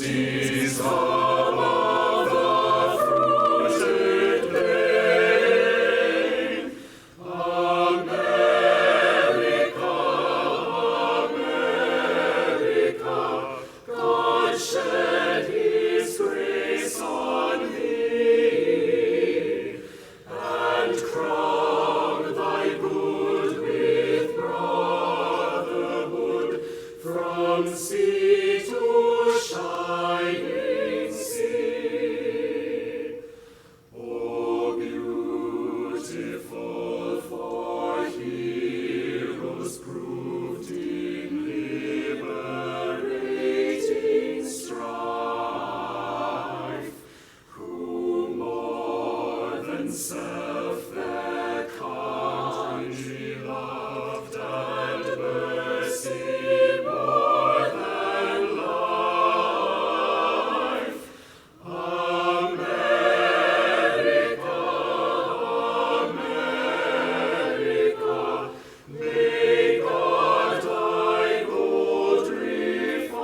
mercies above the fruited plain. America, America, God shed his grace on thee, and crown thy good with brotherhood from sea to shining sea. Oh, beautiful for heroes proved in liberating strife, who more than self their country loved, and mercy more than life. America, America, may God thy gold refine,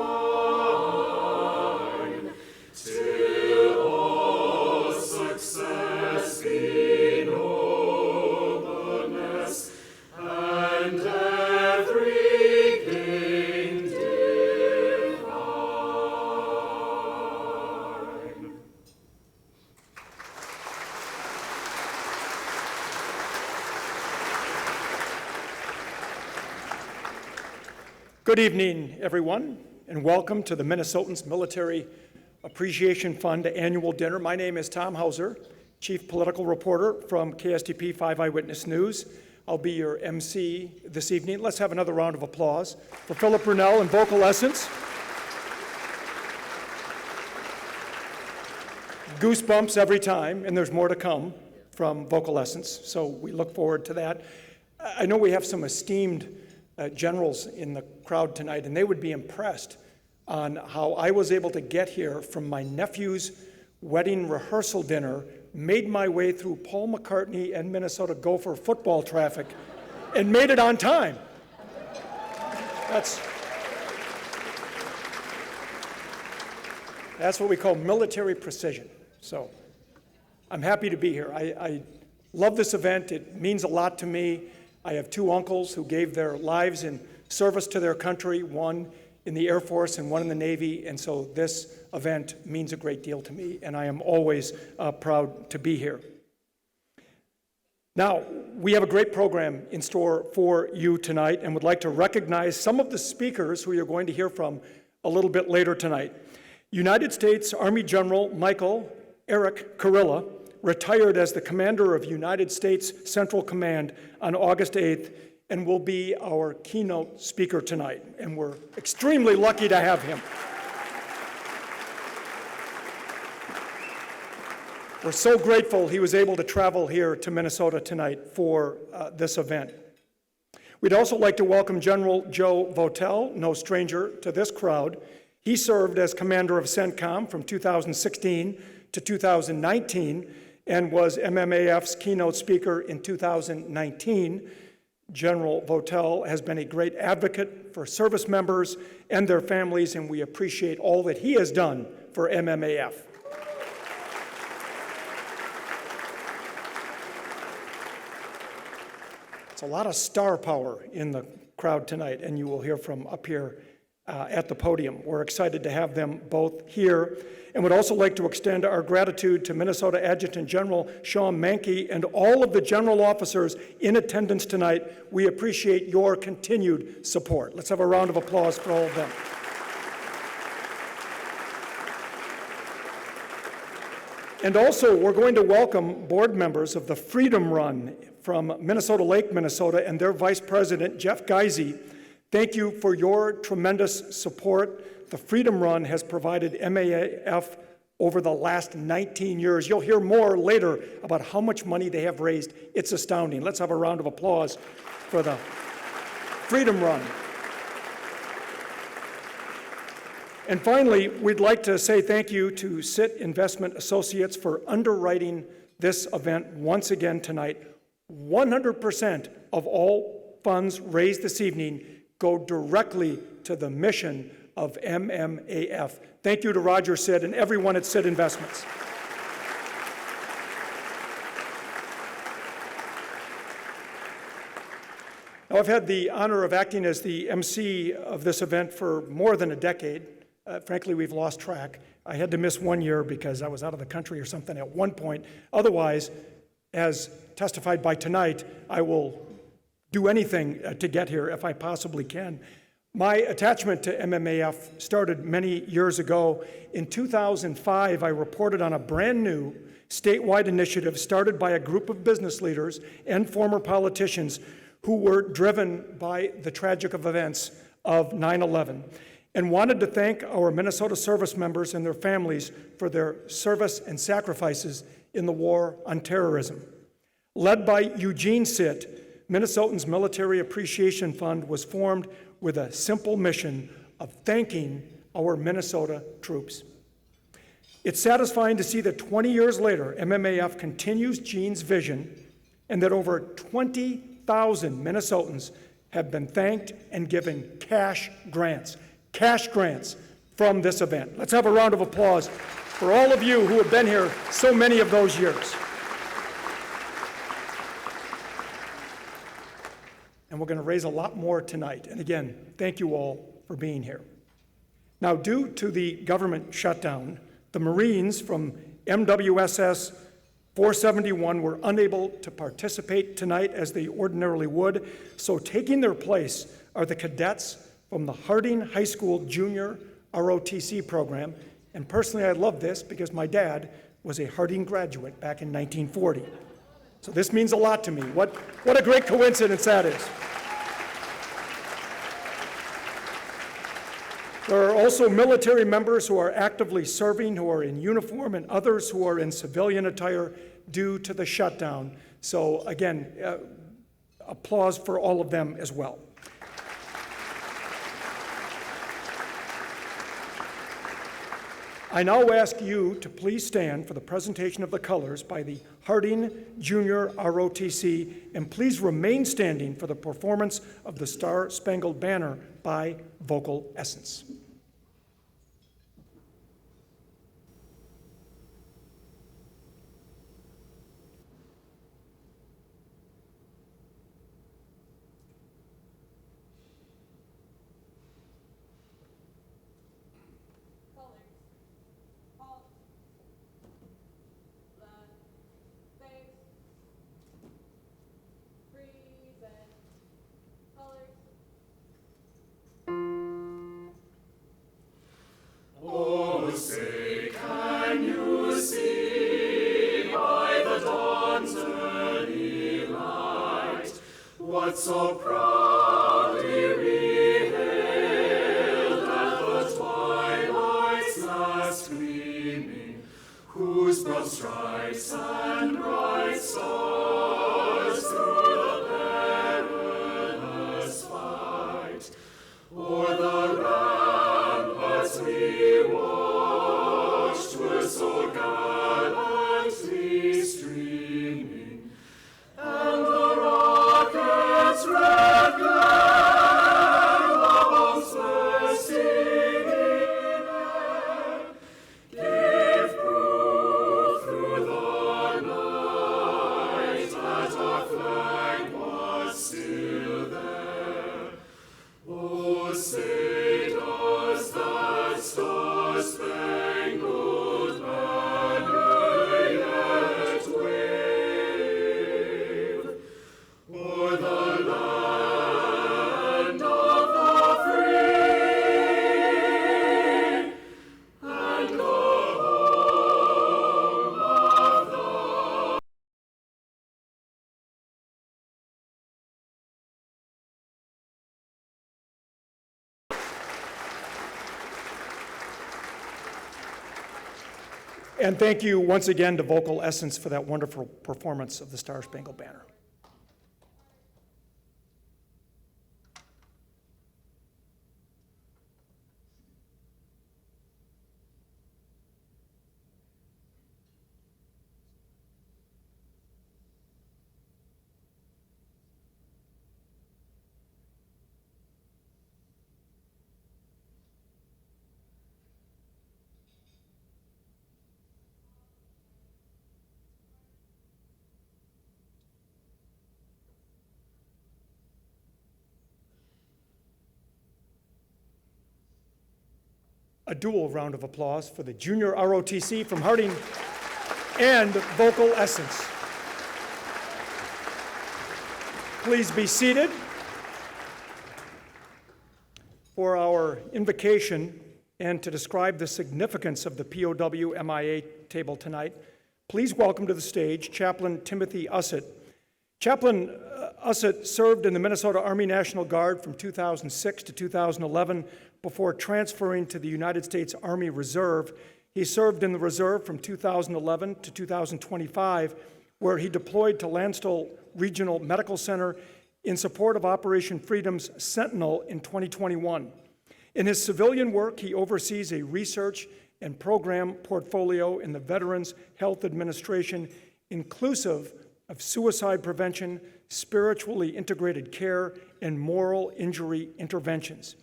till all success be nobleness, and every gain divine. Good evening, everyone, and welcome to the Minnesotans Military Appreciation Fund annual dinner. My name is Tom Hauser, Chief Political Reporter from KSTP 5 Eyewitness News. I'll be your MC this evening. Let's have another round of applause for Philip Brunel and Vocal Essence. Goosebumps every time, and there's more to come from Vocal Essence, so we look forward to that. I know we have some esteemed generals in the crowd tonight, and they would be impressed on how I was able to get here from my nephew's wedding rehearsal dinner, made my way through Paul McCartney and Minnesota Gopher football traffic, and made it on time. That's what we call military precision. So I'm happy to be here. I love this event. It means a lot to me. I have two uncles who gave their lives in service to their country, one in the Air Force and one in the Navy, and so this event means a great deal to me, and I am always proud to be here. Now, we have a great program in store for you tonight and would like to recognize some of the speakers who you're going to hear from a little bit later tonight. United States Army General Michael Eric Kurilla retired as the commander of United States Central Command on August 8th and will be our keynote speaker tonight, and we're extremely lucky to have him. We're so grateful he was able to travel here to Minnesota tonight for this event. We'd also like to welcome General Joe Votel, no stranger to this crowd. He served as commander of CENTCOM from 2016 to 2019 and was MMAF's keynote speaker in 2019. General Votel has been a great advocate for service members and their families, and we appreciate all that he has done for MMAF. It's a lot of star power in the crowd tonight, and you will hear from up here at the podium. We're excited to have them both here, and would also like to extend our gratitude to Minnesota Adjutant General Sean Mankey and all of the general officers in attendance tonight. We appreciate your continued support. Let's have a round of applause for all of them. And also, we're going to welcome board members of the Freedom Run from Minnesota Lake, Minnesota, and their Vice President, Jeff Geisey. Thank you for your tremendous support. The Freedom Run has provided MMAF over the last 19 years. You'll hear more later about how much money they have raised. It's astounding. Let's have a round of applause for the Freedom Run. And finally, we'd like to say thank you to SIT Investment Associates for underwriting this event once again tonight. 100% of all funds raised this evening go directly to the mission of MMAF. Thank you to Roger Sid and everyone at Sid Investments. Now, I've had the honor of acting as the MC of this event for more than a decade. Frankly, we've lost track. I had to miss 1 year because I was out of the country or something at one point. Otherwise, as testified by tonight, I will do anything to get here if I possibly can. My attachment to MMAF started many years ago. In 2005, I reported on a brand new statewide initiative started by a group of business leaders and former politicians who were driven by the tragic events of 9/11 and wanted to thank our Minnesota service members and their families for their service and sacrifices in the war on terrorism. Led by Eugene Sitt, Minnesotans Military Appreciation Fund was formed with a simple mission of thanking our Minnesota troops. It's satisfying to see that 20 years later, MMAF continues Gene's vision and that over 20,000 Minnesotans have been thanked and given cash grants from this event. Let's have a round of applause for all of you who have been here so many of those years. And we're going to raise a lot more tonight. And again, thank you all for being here. Now, due to the government shutdown, the Marines from MWSS 471 were unable to participate tonight as they ordinarily would. So taking their place are the cadets from the Harding High School Junior ROTC program. And personally, I love this because my dad was a Harding graduate back in 1940. So this means a lot to me. What a great coincidence that is. There are also military members who are actively serving, who are in uniform, and others who are in civilian attire due to the shutdown. So again, applause for all of them as well. I now ask you to please stand for the presentation of the colors by the Harding Junior ROTC, and please remain standing for the performance of the Star-Spangled Banner by Vocal Essence. Oh, say, can you see by the dawn's early light what so proudly we hailed at the twilight's last gleaming, whose broad stripes and bright stars through the perilous fight o'er the ramparts we watched were so gallantly streaming, and the rocket's red glare, the bombs bursting in air, gave proof through the night that our flag was still there. Oh, say does that star-spangled banner yet wave o'er the land of the free and the home of the And thank you once again to Vocal Essence for that wonderful performance of the Star-Spangled Banner. a dual round of applause for the Junior ROTC from Harding and Vocal Essence. Please be seated. For our invocation and to describe the significance of the POW MIA table tonight, please welcome to the stage Chaplain Timothy Ussett. Chaplain Ussett served in the Minnesota Army National Guard from 2006 to 2011 before transferring to the United States Army Reserve. He served in the Reserve from 2011 to 2025, where he deployed to Landstuhl Regional Medical Center in support of Operation Freedom's Sentinel in 2021. In his civilian work, he oversees a research and program portfolio in the Veterans Health Administration, inclusive of suicide prevention, spiritually integrated care, and moral injury interventions.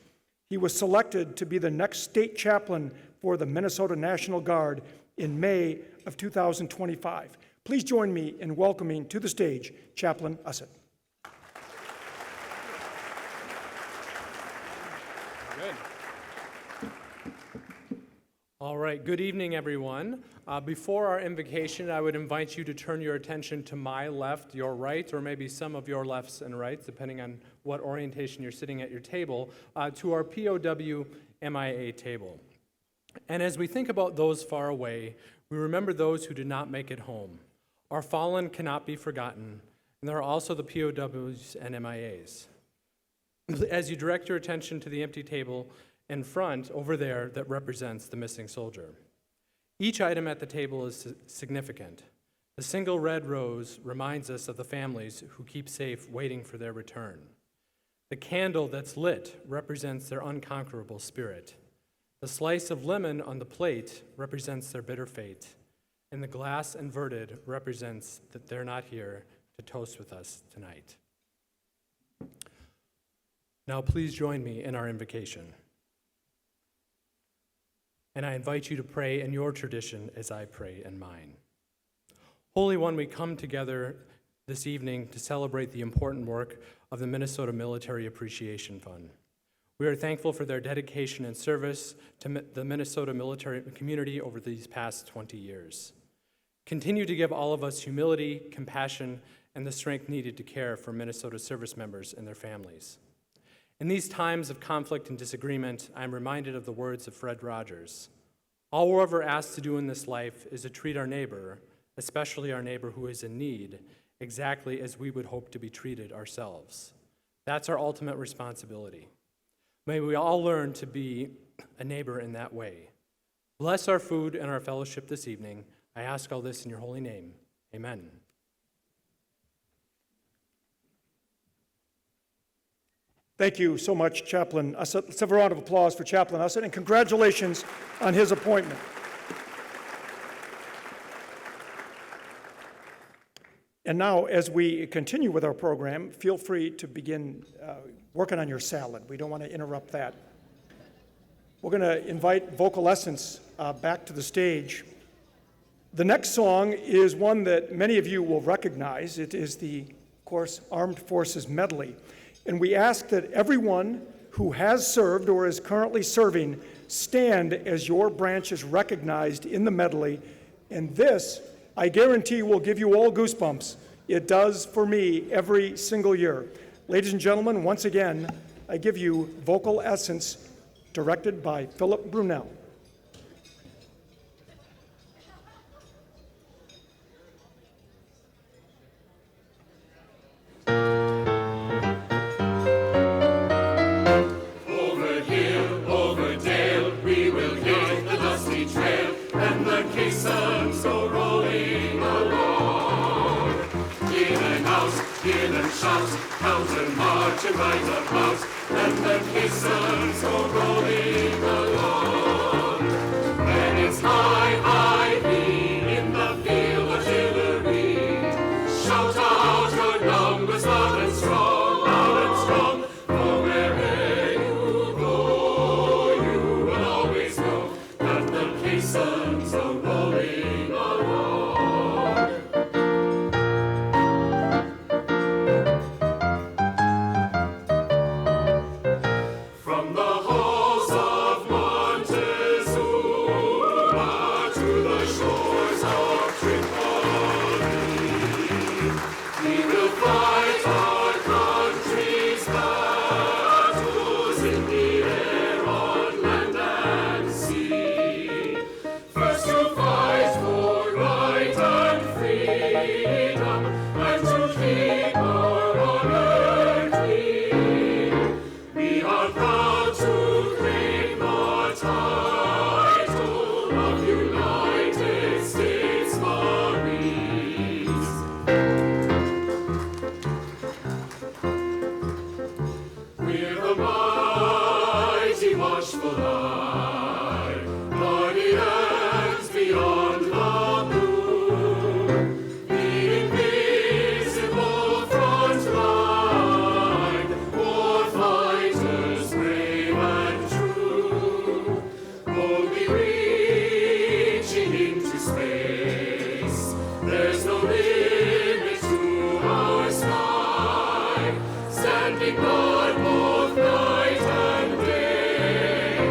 He was selected to be the next state chaplain for the Minnesota National Guard in May of 2025. Please join me in welcoming to the stage Chaplain Ussett. Good. All right, good evening, everyone. Before our invocation, I would invite you to turn your attention to my left, your right, or maybe some of your lefts and rights, depending on what orientation you're sitting at your table, to our POW MIA table. And as we think about those far away, we remember those who did not make it home. Our fallen cannot be forgotten, and there are also the POWs and MIAs. As you direct your attention to the empty table in front, over there, that represents the missing soldier. Each item at the table is significant. The single red rose reminds us of the families who keep safe waiting for their return. The candle that's lit represents their unconquerable spirit. The slice of lemon on the plate represents their bitter fate. And the glass inverted represents that they're not here to toast with us tonight. Now please join me in our invocation. And I invite you to pray in your tradition as I pray in mine. Holy One, we come together this evening to celebrate the important work of the Minnesota Military Appreciation Fund. We are thankful for their dedication and service to the Minnesota military community over these past 20 years. Continue to give all of us humility, compassion, and the strength needed to care for Minnesota service members and their families. In these times of conflict and disagreement, I am reminded of the words of Fred Rogers. All we're ever asked to do in this life is to treat our neighbor, especially our neighbor who is in need, exactly as we would hope to be treated ourselves. That's our ultimate responsibility. May we all learn to be a neighbor in that way. Bless our food and our fellowship this evening. I ask all this in your holy name. Amen. Thank you so much, Chaplain Ussett. Let's have a round of applause for Chaplain Ussett, and congratulations on his appointment. And now, as we continue with our program, feel free to begin working on your salad. We don't want to interrupt that. We're going to invite Vocal Essence back to the stage. The next song is one that many of you will recognize. It is the, of course, Armed Forces Medley. And we ask that everyone who has served or is currently serving stand as your branch is recognized in the medley. And this, I guarantee, will give you all goosebumps. It does for me every single year. Ladies and gentlemen, once again, I give you Vocal Essence, directed by Philip Brunel. Mountain march and rise a mouse, and the caissons go rolling along. watchful eye, guardians beyond the moon, the invisible front line, war fighters brave and true, boldly reaching into space. There's no limit to our sky, standing guard both night and day,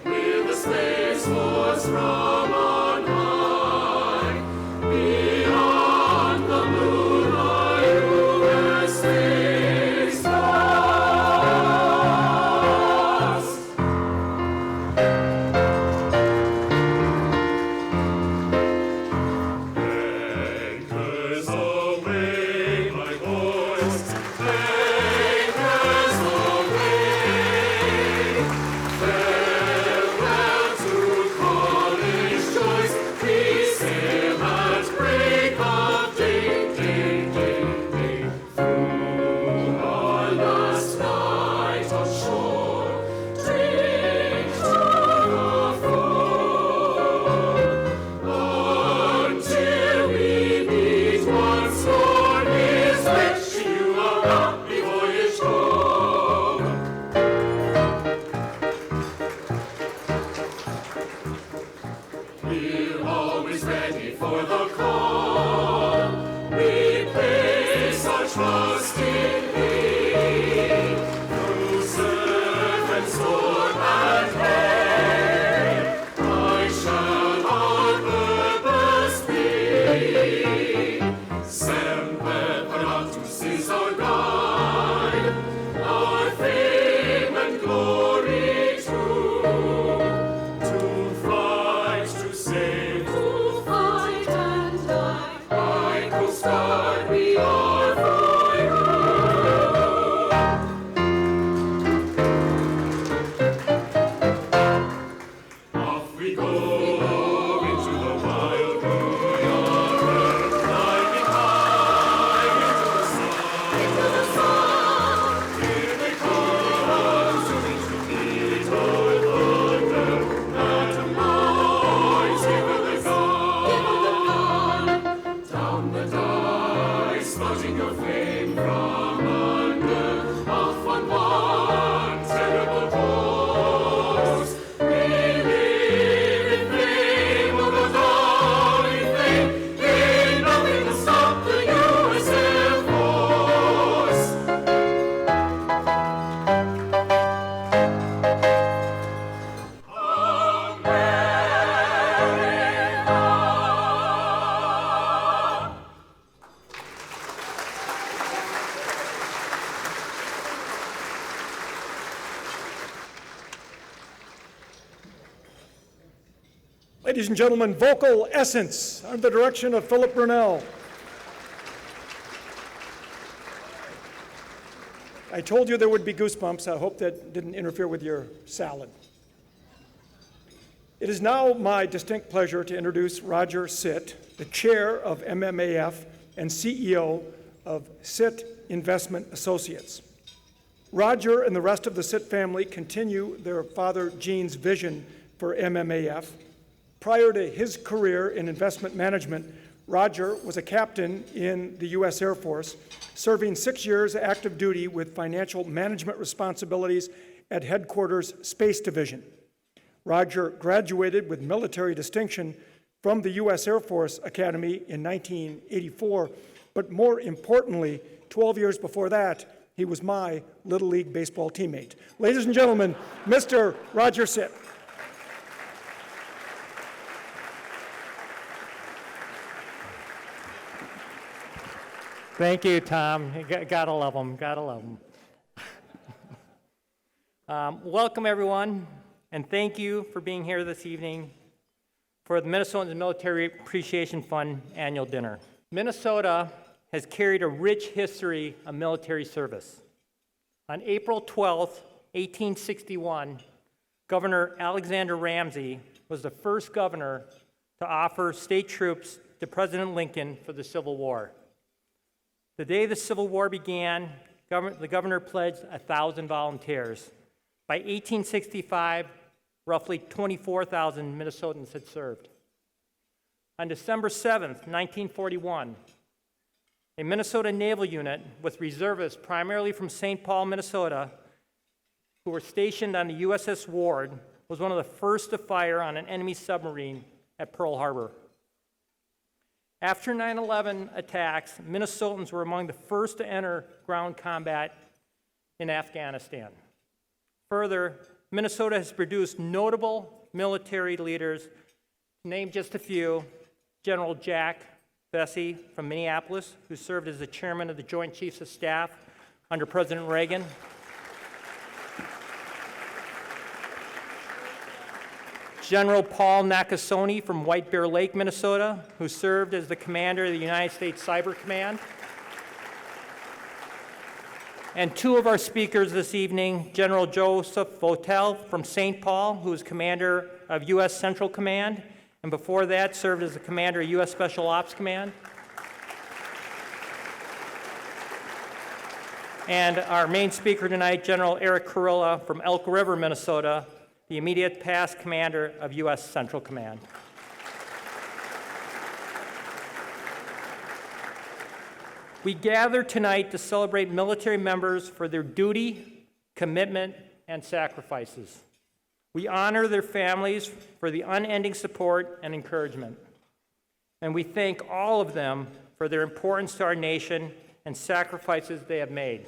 with the Space Force from on high, beyond the moon, our USA stars. Anchors aweigh, my boys, anchors aweigh. Farewell to college joys, we sail at break of day, day, day, day. Through our last night on shore, drink to the full, until we meet once more. Here's wishing you a happy voyage home. We're always ready for the call. We place our trust in Thee. Through surf and storm and rain, I shall our purpose be. Semper Paratus is our guide, our fame and glory too. To fight, to save, to fight and die, by Coast Guard we are for you. Off we go into the wild blue, climbing high into the sun. Here they come to meet our thunder, and a noise, give her the gun. Down the dice, smudging your flame from under, off on one terrible course. We live in flame, will go down in flame. Ain't nothing to stop the U.S. Air Force. Ladies and gentlemen, Vocal Essence, under the direction of Philip Brunel. I told you there would be goosebumps. I hope that didn't interfere with your salad. It is now my distinct pleasure to introduce Roger Sitt, the chair of MMAF and CEO of Sitt Investment Associates. Roger and the rest of the Sitt family continue their father Gene's vision for MMAF. Prior to his career in investment management, Roger was a captain in the U.S. Air Force, serving 6 years active duty with financial management responsibilities at Headquarters Space Division. Roger graduated with military distinction from the U.S. Air Force Academy in 1984, but more importantly, 12 years before that, he was my Little League baseball teammate. Ladies and gentlemen, Mr. Roger Sitt. Thank you, Tom. Gotta love them, gotta love them. Welcome, everyone, and thank you for being here this evening for the Minnesotans Military Appreciation Fund annual dinner. Minnesota has carried a rich history of military service. On April 12, 1861, Governor Alexander Ramsey was the first governor to offer state troops to President Lincoln for the Civil War. The day the Civil War began, the governor pledged 1,000 volunteers. By 1865, roughly 24,000 Minnesotans had served. On December 7th, 1941, a Minnesota naval unit with reservists primarily from St. Paul, Minnesota, who were stationed on the USS Ward, was one of the first to fire on an enemy submarine at Pearl Harbor. After 9/11 attacks, Minnesotans were among the first to enter ground combat in Afghanistan. Further, Minnesota has produced notable military leaders, to name just a few: General Jack Vesey from Minneapolis, who served as the chairman of the Joint Chiefs of Staff under President Reagan. General Paul Nakasone from White Bear Lake, Minnesota, who served as the commander of the United States Cyber Command. And two of our speakers this evening, General Joseph Votel from St. Paul, who is commander of U.S. Central Command, and before that served as the commander of U.S. Special Ops Command. And our main speaker tonight, General Eric Kurilla from Elk River, Minnesota, the immediate past commander of U.S. Central Command. We gather tonight to celebrate military members for their duty, commitment, and sacrifices. We honor their families for the unending support and encouragement. And we thank all of them for their importance to our nation and sacrifices they have made.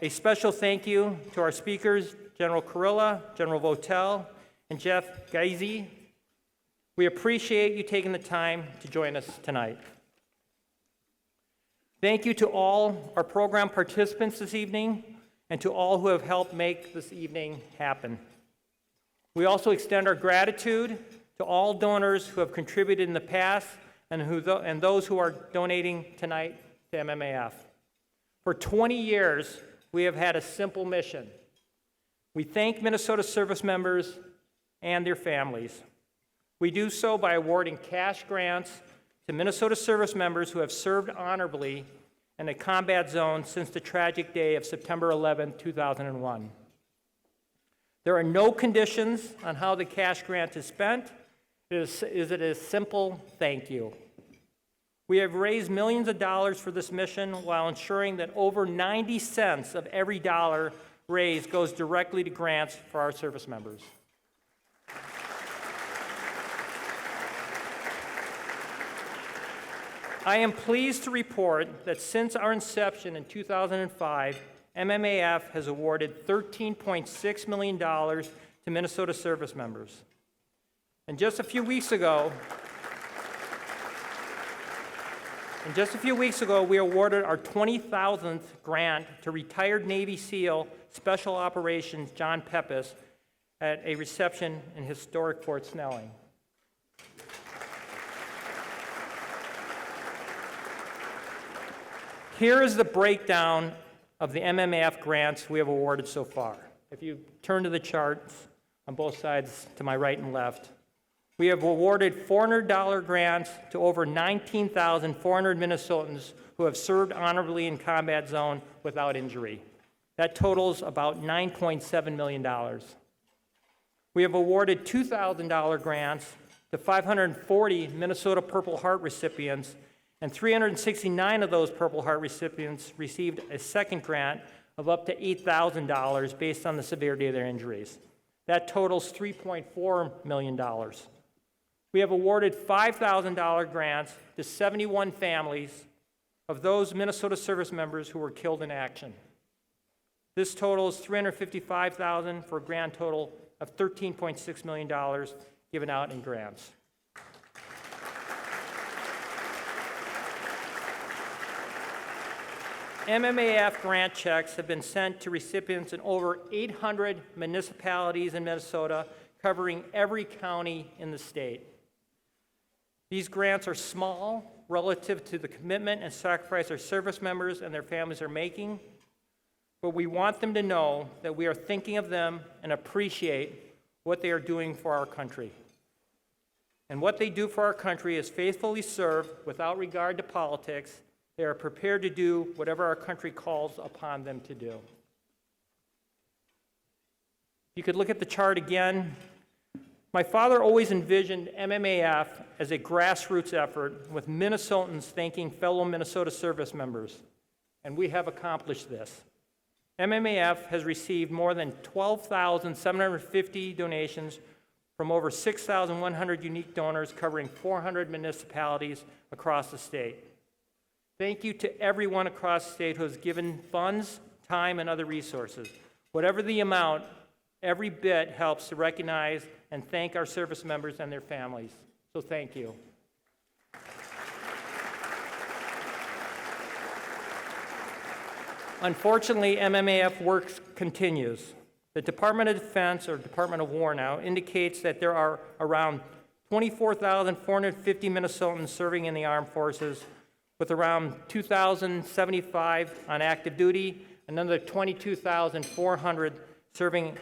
A special thank you to our speakers, General Kurilla, General Votel, and Jeff Geisy. We appreciate you taking the time to join us tonight. Thank you to all our program participants this evening and to all who have helped make this evening happen. We also extend our gratitude to all donors who have contributed in the past and those who are donating tonight to MMAF. For 20 years, we have had a simple mission. We thank Minnesota service members and their families. We do so by awarding cash grants to Minnesota service members who have served honorably in a combat zone since the tragic day of September 11, 2001. There are no conditions on how the cash grant is spent. It is a simple thank you. We have raised millions of dollars for this mission while ensuring that over 90 cents of every dollar raised goes directly to grants for our service members. I am pleased to report that since our inception in 2005, MMAF has awarded $13.6 million to Minnesota service members. And just a few weeks ago, we awarded our 20,000th grant to retired Navy SEAL Special Operations John Pepys at a reception in historic Fort Snelling. Here is the breakdown of the MMAF grants we have awarded so far. If you turn to the charts on both sides, to my right and left, we have awarded $400 grants to over 19,400 Minnesotans who have served honorably in combat zone without injury. That totals about $9.7 million. We have awarded $2,000 grants to 540 Minnesota Purple Heart recipients, and 369 of those Purple Heart recipients received a second grant of up to $8,000 based on the severity of their injuries. That totals $3.4 million. We have awarded $5,000 grants to 71 families of those Minnesota service members who were killed in action. This totals $355,000 for a grand total of $13.6 million given out in grants. MMAF grant checks have been sent to recipients in over 800 municipalities in Minnesota, covering every county in the state. These grants are small relative to the commitment and sacrifice our service members and their families are making, but we want them to know that we are thinking of them and appreciate what they are doing for our country. And what they do for our country is faithfully serve without regard to politics. They are prepared to do whatever our country calls upon them to do. You could look at the chart again. My father always envisioned MMAF as a grassroots effort with Minnesotans thanking fellow Minnesota service members, and we have accomplished this. MMAF has received more than 12,750 donations from over 6,100 unique donors covering 400 municipalities across the state. Thank you to everyone across the state who has given funds, time, and other resources. Whatever the amount, every bit helps to recognize and thank our service members and their families. So thank you. Unfortunately, MMAF work continues. The Department of Defense, or Department of War now, indicates that there are around 24,450 Minnesotans serving in the armed forces, with around 2,075 on active duty, another 22,400 serving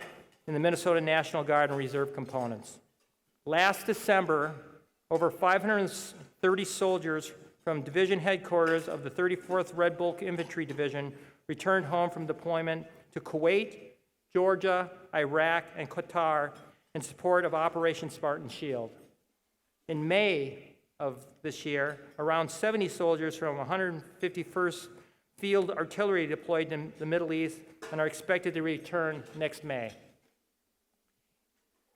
in the Minnesota National Guard and Reserve components. Last December, over 530 soldiers from division headquarters of the 34th Red Bulk Infantry Division returned home from deployment to Kuwait, Georgia, Iraq, and Qatar in support of Operation Spartan Shield. In May of this year, around 70 soldiers from 151st Field Artillery deployed in the Middle East and are expected to return next May.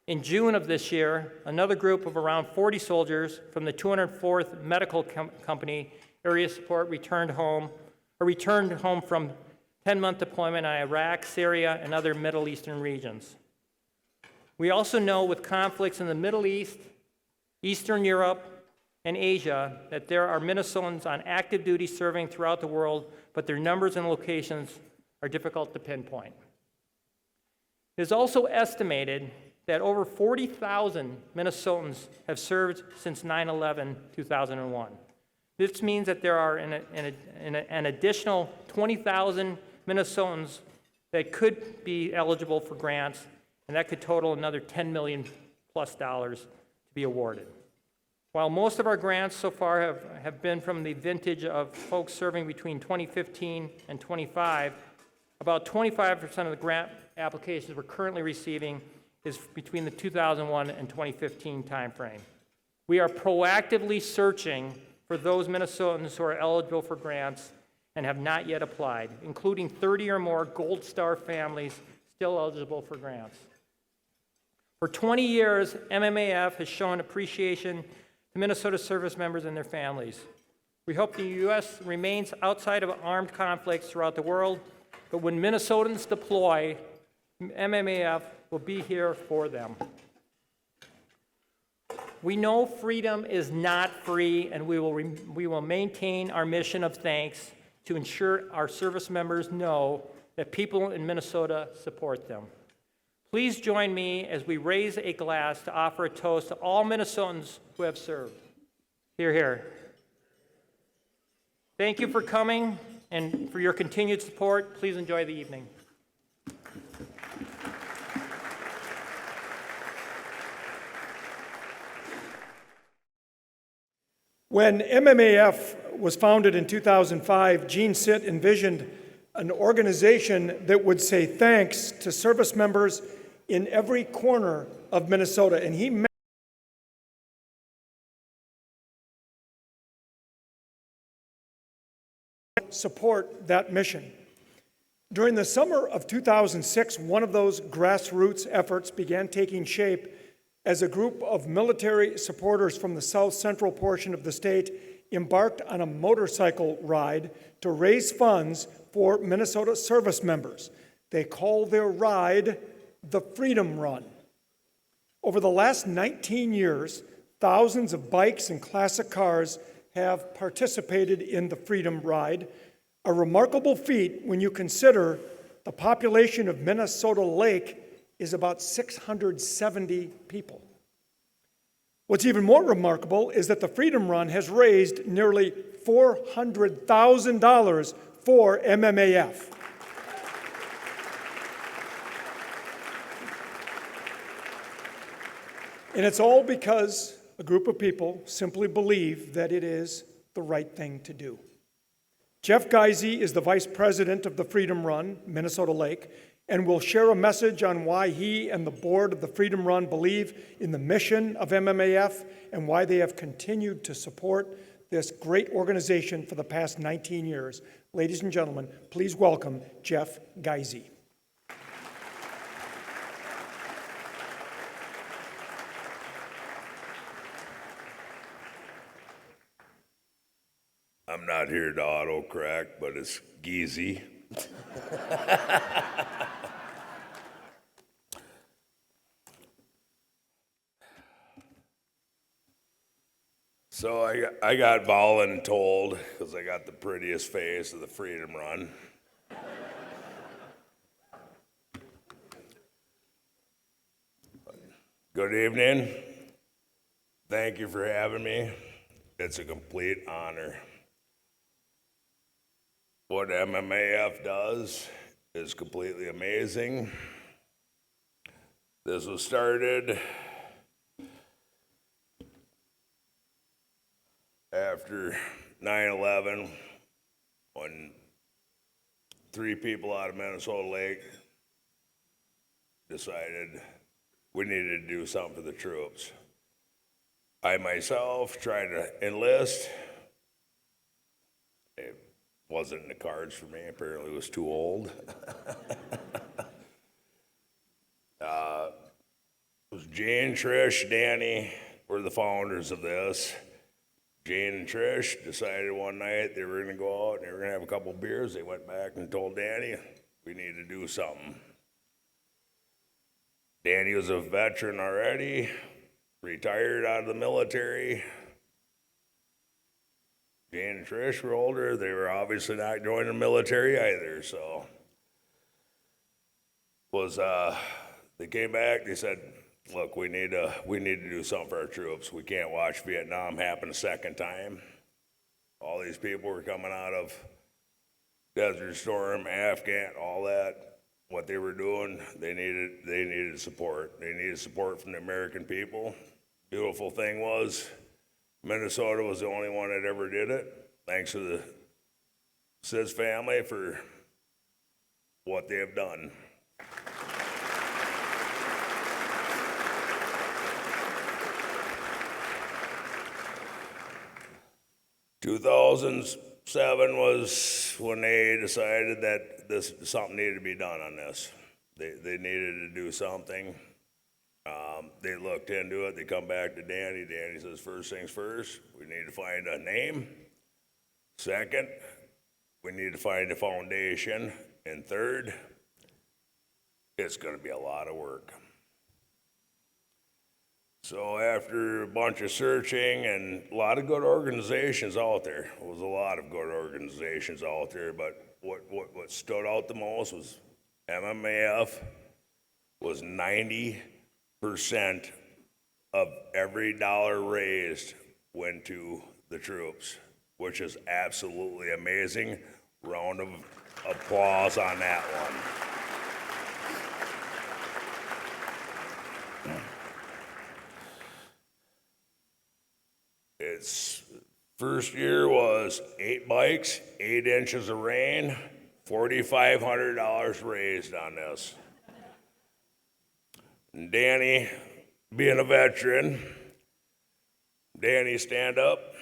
In June of this year, another group of around 40 soldiers from the 204th Medical Company Area Support returned home from 10-month deployment in Iraq, Syria, and other Middle Eastern regions. We also know with conflicts in the Middle East, Eastern Europe, and Asia that there are Minnesotans on active duty serving throughout the world, but their numbers and locations are difficult to pinpoint. It is also estimated that over 40,000 Minnesotans have served since 9/11/2001. This means that there are an additional 20,000 Minnesotans that could be eligible for grants, and that could total another $10 million plus to be awarded. While most of our grants so far have been from the vintage of folks serving between 2015 and 25, about 25% of the grant applications we're currently receiving is between the 2001 and 2015 timeframe. We are proactively searching for those Minnesotans who are eligible for grants and have not yet applied, including 30 or more Gold Star families still eligible for grants. For 20 years, MMAF has shown appreciation to Minnesota service members and their families. We hope the U.S. remains outside of armed conflicts throughout the world, but when Minnesotans deploy, MMAF will be here for them. We know freedom is not free, and we will maintain our mission of thanks to ensure our service members know that people in Minnesota support them. Please join me as we raise a glass to offer a toast to all Minnesotans who have served. Hear, hear. Thank you for coming and for your continued support. Please enjoy the evening. When MMAF was founded in 2005, Gene Sitt envisioned an organization that would say thanks to service members in every corner of Minnesota, and he support that mission. During the summer of 2006, one of those grassroots efforts began taking shape as a group of military supporters from the south central portion of the state embarked on a motorcycle ride to raise funds for Minnesota service members. They call their ride the Freedom Run. Over the last 19 years, thousands of bikes and classic cars have participated in the Freedom Ride, a remarkable feat when you consider the population of Minnesota Lake is about 670 people. What's even more remarkable is that the Freedom Run has raised nearly $400,000 for MMAF. And it's all because a group of people simply believe that it is the right thing to do. Jeff Geisey is the vice president of the Freedom Run, Minnesota Lake, and will share a message on why he and the board of the Freedom Run believe in the mission of MMAF and why they have continued to support this great organization for the past 19 years. Ladies and gentlemen, please welcome Jeff Geisey. I'm not here to autocorrect, but it's Geezy. So I got voluntold because I got the prettiest face of the Freedom Run. Good evening. Thank you for having me. It's a complete honor. What MMAF does is completely amazing. This was started after 9/11 when 3 people out of Minnesota Lake decided we needed to do something for the troops. I myself tried to enlist. It wasn't in the cards for me. Apparently it was too old. It was Jane, Trish, Danny were the founders of this. Jane and Trish decided one night they were going to go out and they were going to have a couple beers. They went back and told Danny, we need to do something. Danny was a veteran already, retired out of the military. Jane and Trish were older. They were obviously not joining the military either, so they came back, they said, look, we need to do something for our troops. We can't watch Vietnam happen a second time. All these people were coming out of Desert Storm, Afghan, all that. What they were doing, they needed support. They needed support from the American people. Beautiful thing was, Minnesota was the only one that ever did it. Thanks to the Sis family for what they have done. "2007 was when they decided that something needed to be done on this. They needed to do something. They looked into it. They come back to Danny. Danny says, first things first, we need to find a name. Second, we need to find a foundation. And third, it's going to be a lot of work. So after a bunch of searching and a lot of good organizations out there, there was a lot of good organizations out there, but what stood out the most was MMAF was 90% of every dollar raised went to the troops, which is absolutely amazing. Round of applause on that one. Its first year was 8 bikes, 8 inches of rain, $4,500 raised on this. And Danny, being a veteran, Danny, stand up.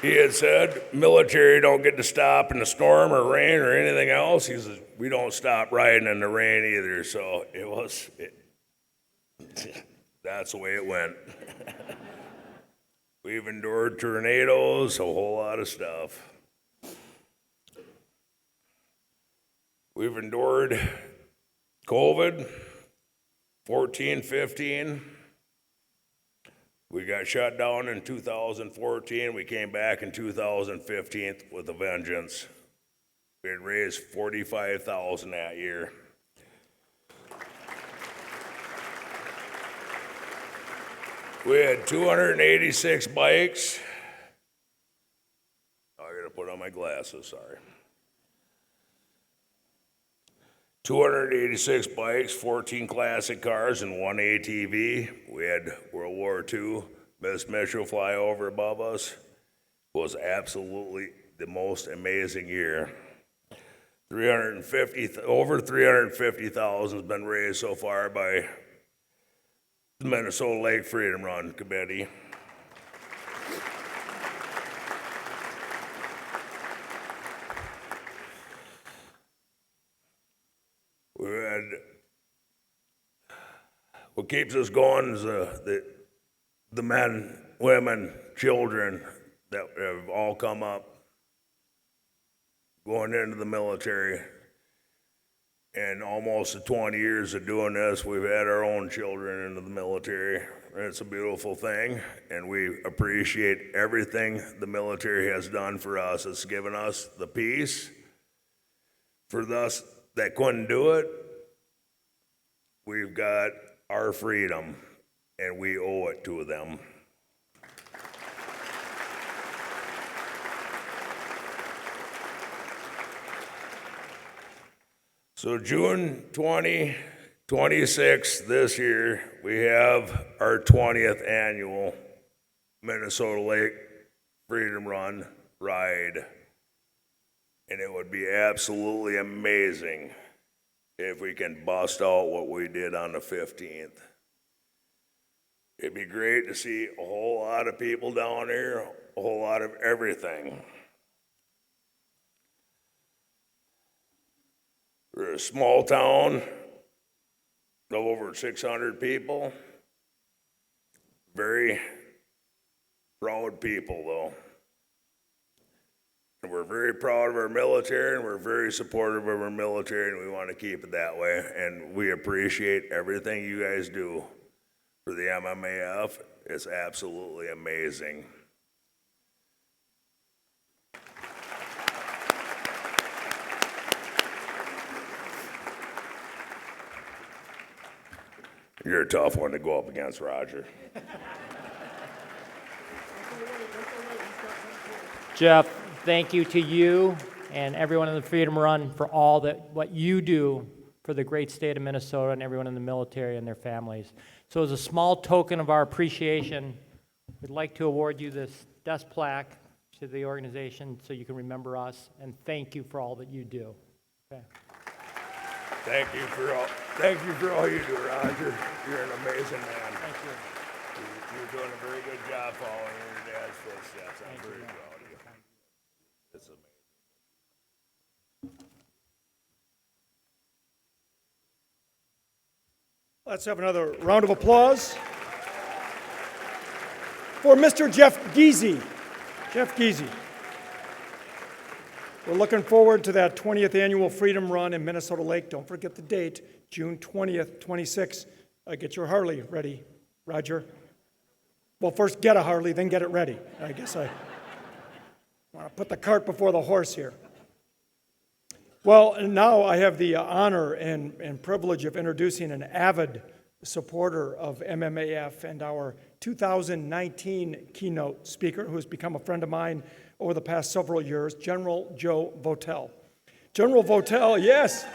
He had said, military don't get to stop in the storm or rain or anything else. He says, we don't stop riding in the rain either. So that's the way it went. We've endured tornadoes, a whole lot of stuff. We've endured COVID, 14, 15. We got shut down in 2014. We came back in 2015 with a vengeance. We had raised $45,000 that year. We had 286 bikes. I gotta put on my glasses, sorry. 286 bikes, 14 classic cars, and 1 ATV. We had World War II Miss Mitchell fly over above us was absolutely the most amazing year. Over 350,000 has been raised so far by the Minnesota Lake Freedom Run Committee. We had, what keeps us going is the men, women, children that have all come up going into the military. And almost 20 years of doing this, we've had our own children into the military. And it's a beautiful thing, and we appreciate everything the military has done for us. It's given us the peace. For us that couldn't do it, we've got our freedom, and we owe it to them. So June 26th this year, we have our 20th annual Minnesota Lake Freedom Run ride. And it would be absolutely amazing if we can bust out what we did on the 15th. It'd be great to see a whole lot of people down here, a whole lot of everything. We're a small town of over 600 people. Very proud people, though. And we're very proud of our military, and we're very supportive of our military, and we want to keep it that way. And we appreciate everything you guys do for the MMAF. It's absolutely amazing. You're a tough one to go up against, Roger. Jeff, thank you to you and everyone in the Freedom Run for all what you do for the great state of Minnesota and everyone in the military and their families. So as a small token of our appreciation, we'd like to award you this desk plaque to the organization so you can remember us, and thank you for all that you do. Okay. Thank you for all you do, Roger. You're an amazing man. Thank you. You're doing a very good job following in your dad's footsteps. I'm very proud of you. It's amazing. Let's have another round of applause for Mr. Jeff Giese. Jeff Giese. We're looking forward to that 20th annual Freedom Run in Minnesota Lake. Don't forget the date, June 20th, 26. Get your Harley ready, Roger. Well, first get a Harley, then get it ready. I guess I want to put the cart before the horse here. Well, now I have the honor and privilege of introducing an avid supporter of MMAF and our 2019 keynote speaker, who has become a friend of mine over the past several years, General Joe Votel. General Votel, yes.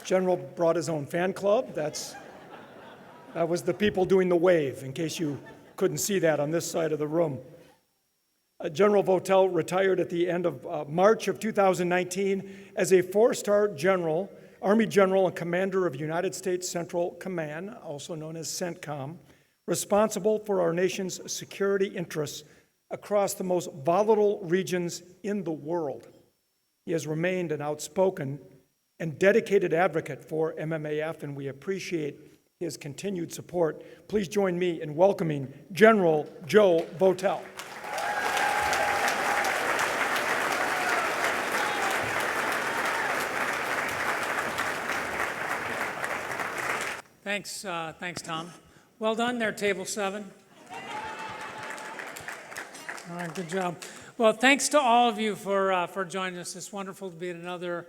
General brought his own fan club. That was the people doing the wave, in case you couldn't see that on this side of the room. General Votel retired at the end of March of 2019 as a four-star general, Army General and Commander of United States Central Command, also known as CENTCOM, responsible for our nation's security interests across the most volatile regions in the world. He has remained an outspoken and dedicated advocate for MMAF, and we appreciate his continued support. Please join me in welcoming General Joe Votel. Thanks, Tom. Well done there, Table 7. All right, good job. Well, thanks to all of you for joining us. It's wonderful to be at another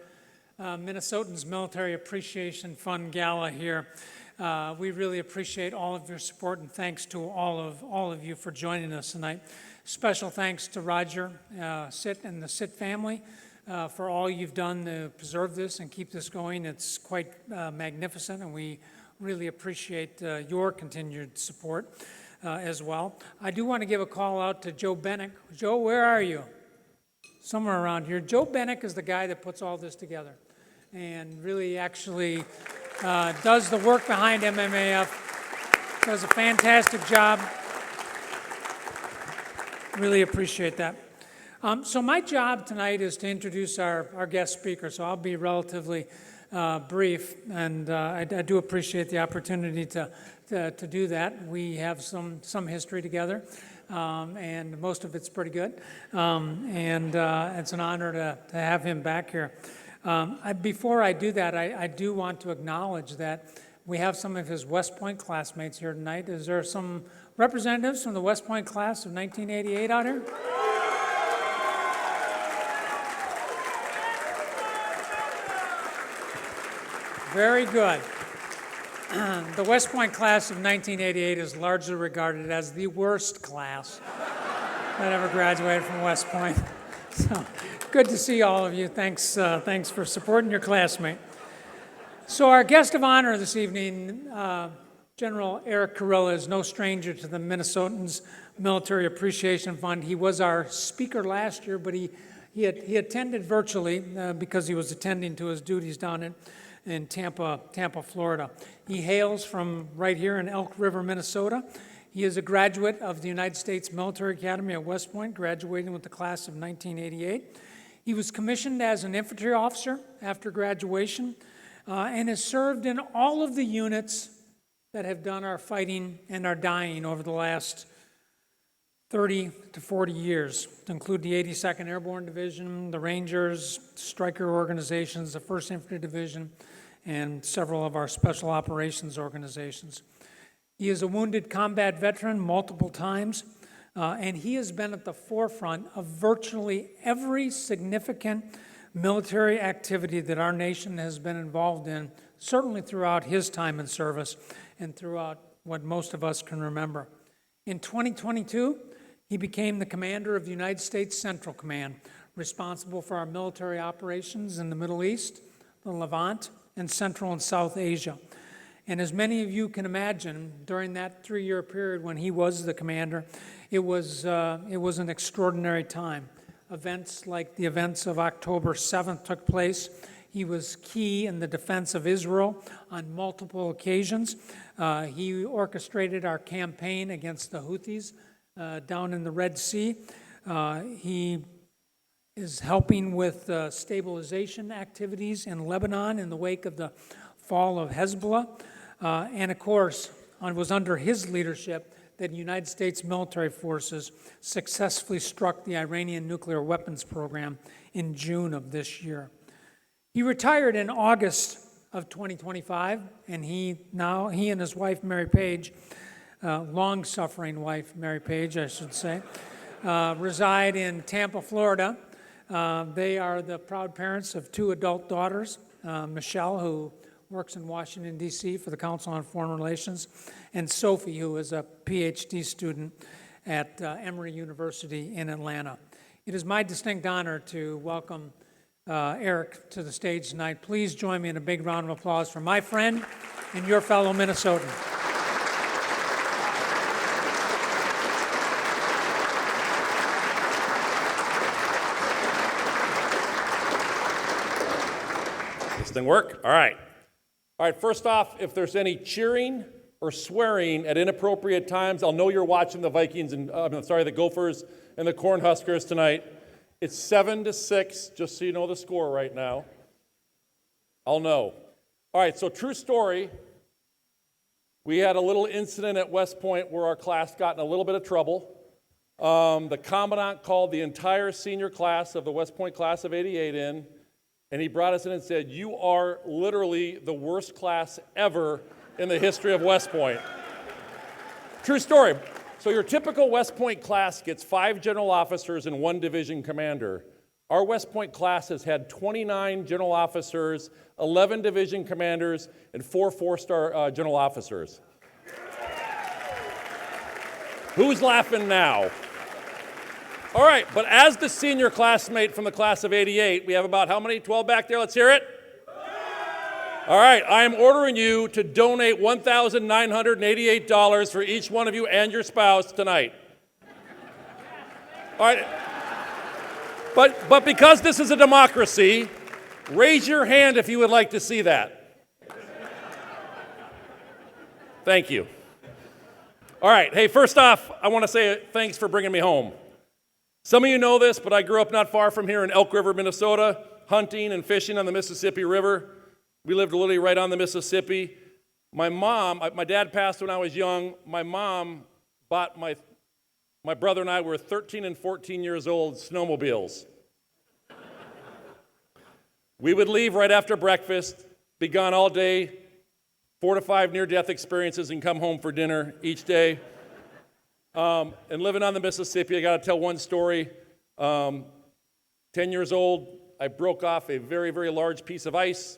Minnesotans Military Appreciation Fund Gala here. We really appreciate all of your support, and thanks to all of you for joining us tonight. Special thanks to Roger, Sitt, and the Sitt family for all you've done to preserve this and keep this going. It's quite magnificent, and we really appreciate your continued support as well. I do want to give a call out to Joe Bennick. Joe, where are you? Somewhere around here. Joe Bennick is the guy that puts all this together and really actually does the work behind MMAF, does a fantastic job. Really appreciate that. So my job tonight is to introduce our guest speaker, so I'll be relatively brief, and I do appreciate the opportunity to do that. We have some history together, and most of it's pretty good, and it's an honor to have him back here. Before I do that, I do want to acknowledge that we have some of his West Point classmates here tonight. Is there some representatives from the West Point class of 1988 out here? Very good. The West Point class of 1988 is largely regarded as the worst class that ever graduated from West Point. So, good to see all of you. Thanks for supporting your classmate. So our guest of honor this evening, General Eric Kurilla, is no stranger to the Minnesotans Military Appreciation Fund. He was our speaker last year, but he attended virtually because he was attending to his duties down in Tampa, Florida. He hails from right here in Elk River, Minnesota. He is a graduate of the United States Military Academy at West Point, graduating with the class of 1988. He was commissioned as an infantry officer after graduation and has served in all of the units that have done our fighting and our dying over the last 30 to 40 years, to include the 82nd Airborne Division, the Rangers, Stryker organizations, the 1st Infantry Division, and several of our special operations organizations. He is a wounded combat veteran multiple times, and he has been at the forefront of virtually every significant military activity that our nation has been involved in, certainly throughout his time in service and throughout what most of us can remember. In 2022, he became the commander of the United States Central Command, responsible for our military operations in the Middle East, the Levant, and Central and South Asia. And as many of you can imagine, during that 3-year period when he was the commander, it was an extraordinary time. Events like the events of October 7th took place. He was key in the defense of Israel on multiple occasions. He orchestrated our campaign against the Houthis down in the Red Sea. He is helping with stabilization activities in Lebanon in the wake of the fall of Hezbollah. And of course, it was under his leadership that United States military forces successfully struck the Iranian nuclear weapons program in June of this year. He retired in August of 2025, and he and his wife, Mary Page, long-suffering wife, Mary Page, I should say, reside in Tampa, Florida. They are the proud parents of 2 adult daughters, Michelle, who works in Washington, D.C. for the Council on Foreign Relations, and Sophie, who is a PhD student at Emory University in Atlanta. It is my distinct honor to welcome Eric to the stage tonight. Please join me in a big round of applause for my friend and your fellow Minnesotan. This thing work? All right. All right, first off, if there's any cheering or swearing at inappropriate times, I'll know you're watching the Vikings and, the Gophers and the Cornhuskers tonight. It's 7-6, just so you know the score right now. I'll know. All right, so true story. We had a little incident at West Point where our class got in a little bit of trouble. The commandant called the entire senior class of the West Point class of 88 in, and he brought us in and said, "You are literally the worst class ever in the history of West Point." True story. So your typical West Point class gets 5 general officers and 1 division commander. Our West Point class has had 29 general officers, 11 division commanders, and 4 4-star general officers. Who's laughing now? All right, but as the senior classmate from the class of 88, we have about how many? 12 back there? Let's hear it. All right, I am ordering you to donate $1,988 for each one of you and your spouse tonight. All right, but because this is a democracy, raise your hand if you would like to see that. Thank you. All right, hey, first off, I want to say thanks for bringing me home. Some of you know this, but I grew up not far from here in Elk River, Minnesota, hunting and fishing on the Mississippi River. We lived literally right on the Mississippi. My dad passed when I was young. My mom bought my brother and I were 13 and 14 years old snowmobiles. We would leave right after breakfast, be gone all day, 4 to 5 near-death experiences, and come home for dinner each day. And living on the Mississippi, I got to tell one story. 10 years old, I broke off a very, very large piece of ice.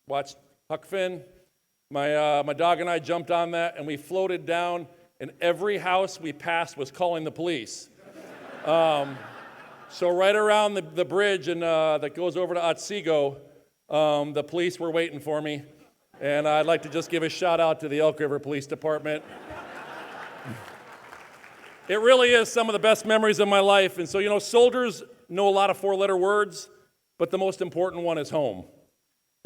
Watched Huck Finn. My dog and I jumped on that, and we floated down, and every house we passed was calling the police. So right around the bridge that goes over to Otsego, the police were waiting for me, and I'd like to just give a shout out to the Elk River Police Department. It really is some of the best memories of my life, and so, soldiers know a lot of 4-letter words, but the most important one is home.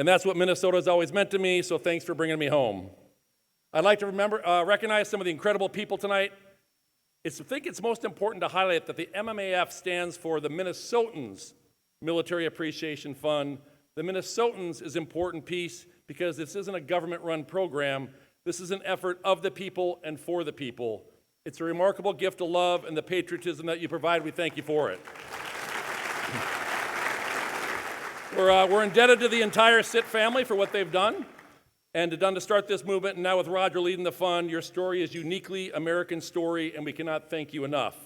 And that's what Minnesota has always meant to me, so thanks for bringing me home. I'd like to recognize some of the incredible people tonight. I think it's most important to highlight that the MMAF stands for the Minnesotans Military Appreciation Fund. The Minnesotans is an important piece because this isn't a government-run program. This is an effort of the people and for the people. It's a remarkable gift of love and the patriotism that you provide. We thank you for it. We're indebted to the entire SIT family for what they've done to start this movement, and now with Roger leading the fund, your story is uniquely American story, and we cannot thank you enough.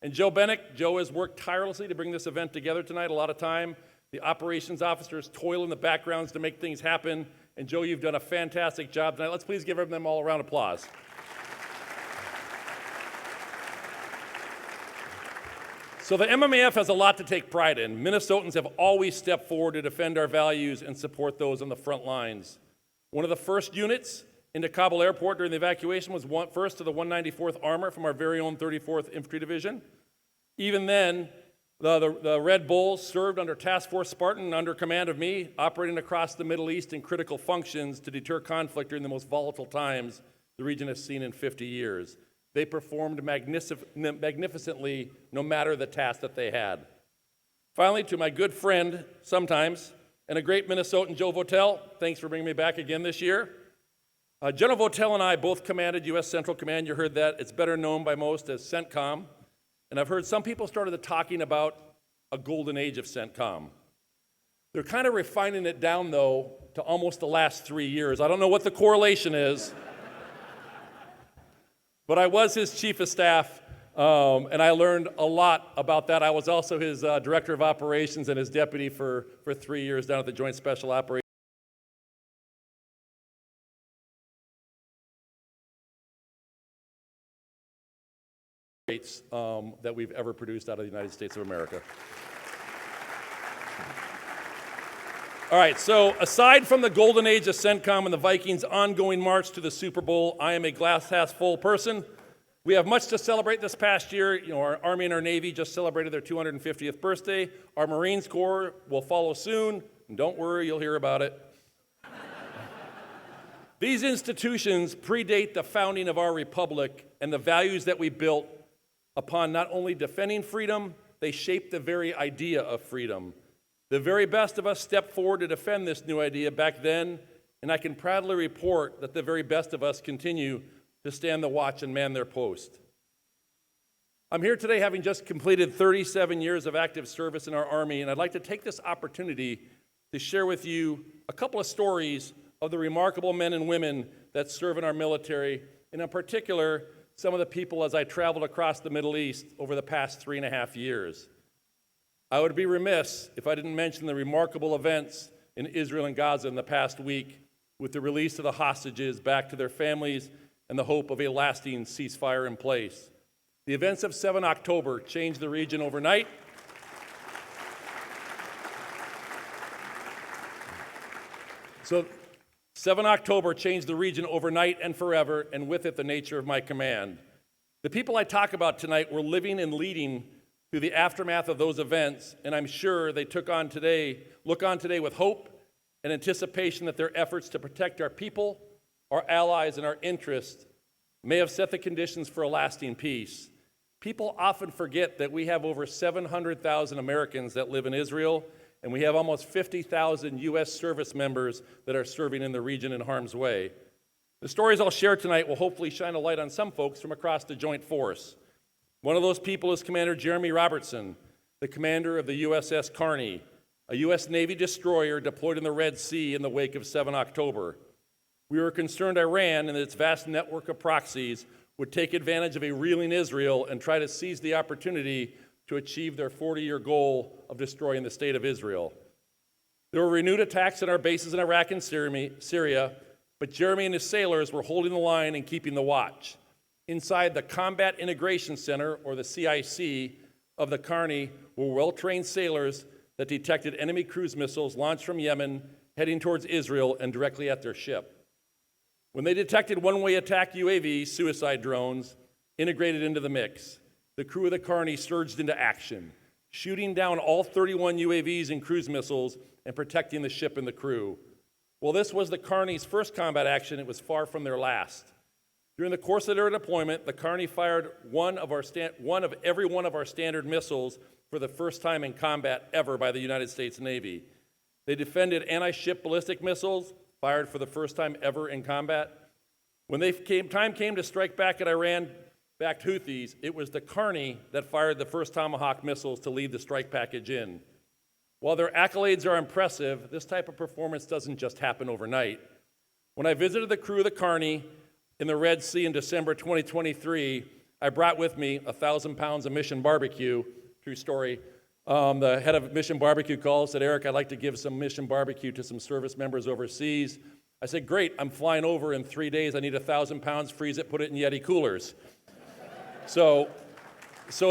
And Joe Bennick, Joe has worked tirelessly to bring this event together tonight, a lot of time. The operations officers toil in the backgrounds to make things happen, and Joe, you've done a fantastic job tonight. Let's please give them all a round of applause. So the MMAF has a lot to take pride in. Minnesotans have always stepped forward to defend our values and support those on the front lines. One of the first units into Kabul Airport during the evacuation was first to the 194th Armor from our very own 34th Infantry Division. Even then, the Red Bulls served under Task Force Spartan under command of me, operating across the Middle East in critical functions to deter conflict during the most volatile times the region has seen in 50 years. They performed magnificently no matter the task that they had. Finally, to my good friend, sometimes, and a great Minnesotan, Joe Votel, thanks for bringing me back again this year. General Votel and I both commanded U.S. Central Command. You heard that. It's better known by most as CENTCOM. And I've heard some people started talking about a golden age of CENTCOM. They're kind of refining it down, though, to almost the last 3 years. I don't know what the correlation is. But I was his chief of staff, and I learned a lot about that. I was also his director of operations and his deputy for 3 years down at the Joint Special Operations that we've ever produced out of the United States of America. All right, so aside from the golden age of CENTCOM and the Vikings' ongoing march to the Super Bowl, I am a glass-half-full person. We have much to celebrate this past year. Our Army and our Navy just celebrated their 250th birthday. Our Marines Corps will follow soon, and don't worry, you'll hear about it. These institutions predate the founding of our republic and the values that we built upon not only defending freedom, they shaped the very idea of freedom. The very best of us stepped forward to defend this new idea back then, and I can proudly report that the very best of us continue to stand the watch and man their post. I'm here today having just completed 37 years of active service in our Army, and I'd like to take this opportunity to share with you a couple of stories of the remarkable men and women that serve in our military, and in particular, some of the people as I traveled across the Middle East over the past 3.5 years. I would be remiss if I didn't mention the remarkable events in Israel and Gaza in the past week with the release of the hostages back to their families and the hope of a lasting ceasefire in place. The events of 7 October changed the region overnight. So 7 October changed the region overnight and forever, and with it the nature of my command. The people I talk about tonight were living and leading through the aftermath of those events, and I'm sure they look on today with hope and anticipation that their efforts to protect our people, our allies, and our interests may have set the conditions for a lasting peace. People often forget that we have over 700,000 Americans that live in Israel, and we have almost 50,000 U.S. service members that are serving in the region in harm's way. The stories I'll share tonight will hopefully shine a light on some folks from across the Joint Force. One of those people is Commander Jeremy Robertson, the commander of the USS Kearney, a U.S. Navy destroyer deployed in the Red Sea in the wake of 7 October. We were concerned Iran and its vast network of proxies would take advantage of a reeling Israel and try to seize the opportunity to achieve their 40-year goal of destroying the state of Israel. There were renewed attacks on our bases in Iraq and Syria, but Jeremy and his sailors were holding the line and keeping the watch. Inside the Combat Integration Center, or the CIC, of the Kearney were well-trained sailors that detected enemy cruise missiles launched from Yemen, heading towards Israel and directly at their ship. When they detected one-way attack UAVs, suicide drones, integrated into the mix, the crew of the Kearney surged into action, shooting down all 31 UAVs and cruise missiles and protecting the ship and the crew. While this was the Kearney's first combat action, it was far from their last. During the course of their deployment, the Kearney fired one of every one of our standard missiles for the first time in combat ever by the United States Navy. They defended anti-ship ballistic missiles, fired for the first time ever in combat. When time came to strike back at Iran-backed Houthis, it was the Kearney that fired the first Tomahawk missiles to lead the strike package in. While their accolades are impressive, this type of performance doesn't just happen overnight. When I visited the crew of the Kearney in the Red Sea in December 2023, I brought with me 1,000 pounds of Mission Barbecue. True story. The head of Mission Barbecue called, said, "Eric, I'd like to give some Mission Barbecue to some service members overseas." I said, "Great, I'm flying over in 3 days. I need 1,000 pounds, freeze it, put it in Yeti coolers." So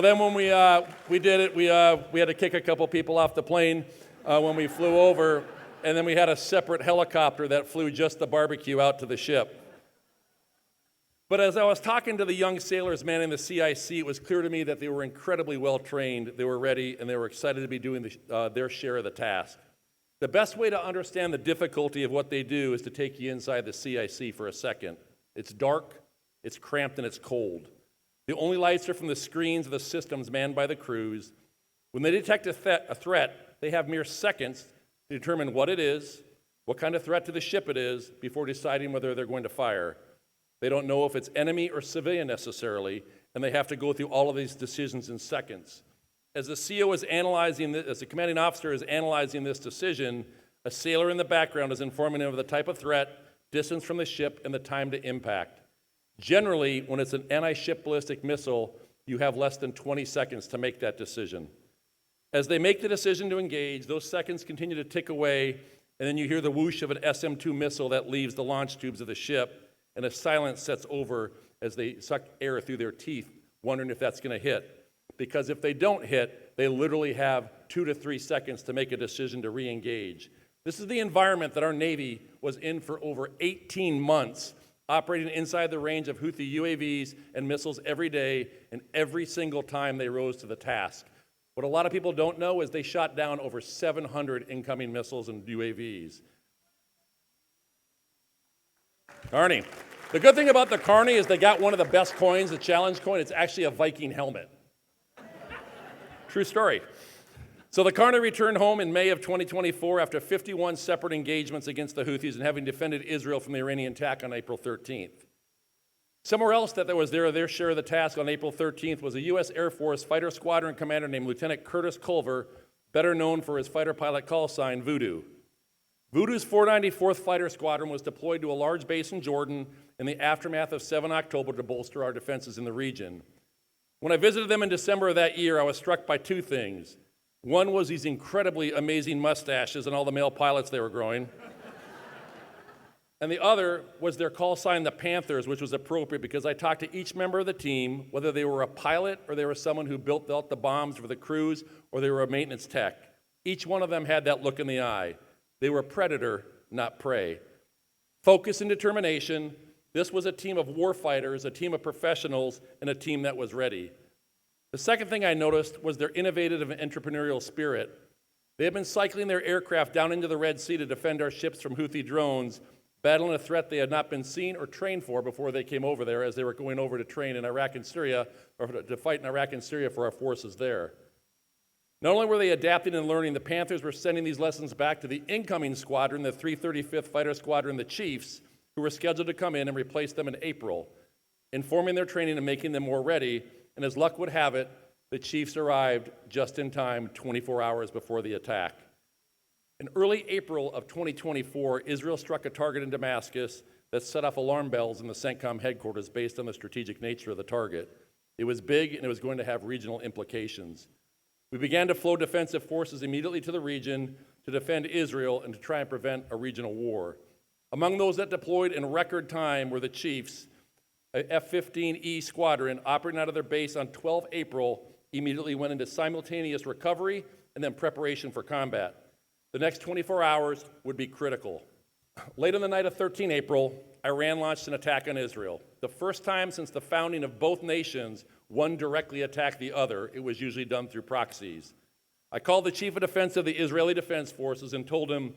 then when we did it, we had to kick a couple people off the plane when we flew over, and then we had a separate helicopter that flew just the barbecue out to the ship. But as I was talking to the young sailors manning the CIC, it was clear to me that they were incredibly well trained, they were ready, and they were excited to be doing their share of the task. The best way to understand the difficulty of what they do is to take you inside the CIC for a second. It's dark, it's cramped, and it's cold. The only lights are from the screens of the systems manned by the crews. When they detect a threat, they have mere seconds to determine what it is, what kind of threat to the ship it is, before deciding whether they're going to fire. They don't know if it's enemy or civilian necessarily, and they have to go through all of these decisions in seconds. As the CO is analyzing this, as the commanding officer is analyzing this decision, a sailor in the background is informing him of the type of threat, distance from the ship, and the time to impact. Generally, when it's an anti-ship ballistic missile, you have less than 20 seconds to make that decision. As they make the decision to engage, those seconds continue to tick away, and then you hear the whoosh of an SM-2 missile that leaves the launch tubes of the ship, and a silence sets over as they suck air through their teeth, wondering if that's going to hit. Because if they don't hit, they literally have 2 to 3 seconds to make a decision to re-engage. This is the environment that our Navy was in for over 18 months, operating inside the range of Houthi UAVs and missiles every day, and every single time they rose to the task. What a lot of people don't know is they shot down over 700 incoming missiles and UAVs. Kearney. The good thing about the Kearney is they got one of the best coins, the challenge coin. It's actually a Viking helmet. True story. So the Kearney returned home in May of 2024 after 51 separate engagements against the Houthis and having defended Israel from the Iranian attack on April 13th. Somewhere else that was their share of the task on April 13th was a U.S. Air Force fighter squadron commander named Lieutenant Curtis Culver, better known for his fighter pilot call sign, Voodoo. Voodoo's 494th Fighter Squadron was deployed to a large base in Jordan in the aftermath of 7 October to bolster our defenses in the region. When I visited them in December of that year, I was struck by 2 things. One was these incredibly amazing mustaches and all the male pilots they were growing. And the other was their call sign, the Panthers, which was appropriate because I talked to each member of the team, whether they were a pilot or they were someone who built the bombs for the crews or they were a maintenance tech. Each one of them had that look in the eye. They were predator, not prey. Focus and determination. This was a team of warfighters, a team of professionals, and a team that was ready. The second thing I noticed was their innovative and entrepreneurial spirit. They had been cycling their aircraft down into the Red Sea to defend our ships from Houthi drones, battling a threat they had not been seen or trained for before they came over there, as they were going over to train in Iraq and Syria, or to fight in Iraq and Syria for our forces there. Not only were they adapting and learning, the Panthers were sending these lessons back to the incoming squadron, the 335th Fighter Squadron, the Chiefs, who were scheduled to come in and replace them in April, informing their training and making them more ready. And as luck would have it, the Chiefs arrived just in time, 24 hours before the attack. In early April of 2024, Israel struck a target in Damascus that set off alarm bells in the CENTCOM headquarters based on the strategic nature of the target. It was big, and it was going to have regional implications. We began to flow defensive forces immediately to the region to defend Israel and to try and prevent a regional war. Among those that deployed in record time were the Chiefs, a F-15E squadron operating out of their base on 12 April, immediately went into simultaneous recovery and then preparation for combat. The next 24 hours would be critical. Late on the night of 13 April, Iran launched an attack on Israel. The first time since the founding of both nations, one directly attacked the other. It was usually done through proxies. I called the chief of defense of the Israeli Defense Forces and told him,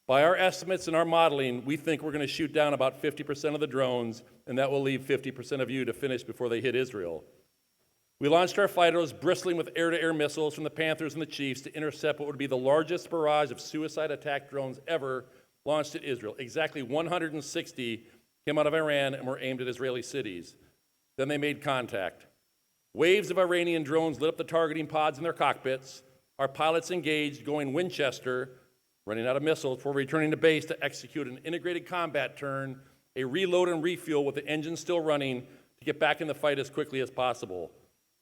by our estimates and our modeling, we think we're going to shoot down about 50% of the drones, and that will leave 50% of you to finish before they hit Israel. We launched our fighters bristling with air-to-air missiles from the Panthers and the Chiefs to intercept what would be the largest barrage of suicide attack drones ever launched at Israel. Exactly 160 came out of Iran and were aimed at Israeli cities. Then they made contact. Waves of Iranian drones lit up the targeting pods in their cockpits. Our pilots engaged, going Winchester, running out of missiles, before returning to base to execute an integrated combat turn, a reload and refuel with the engines still running to get back in the fight as quickly as possible.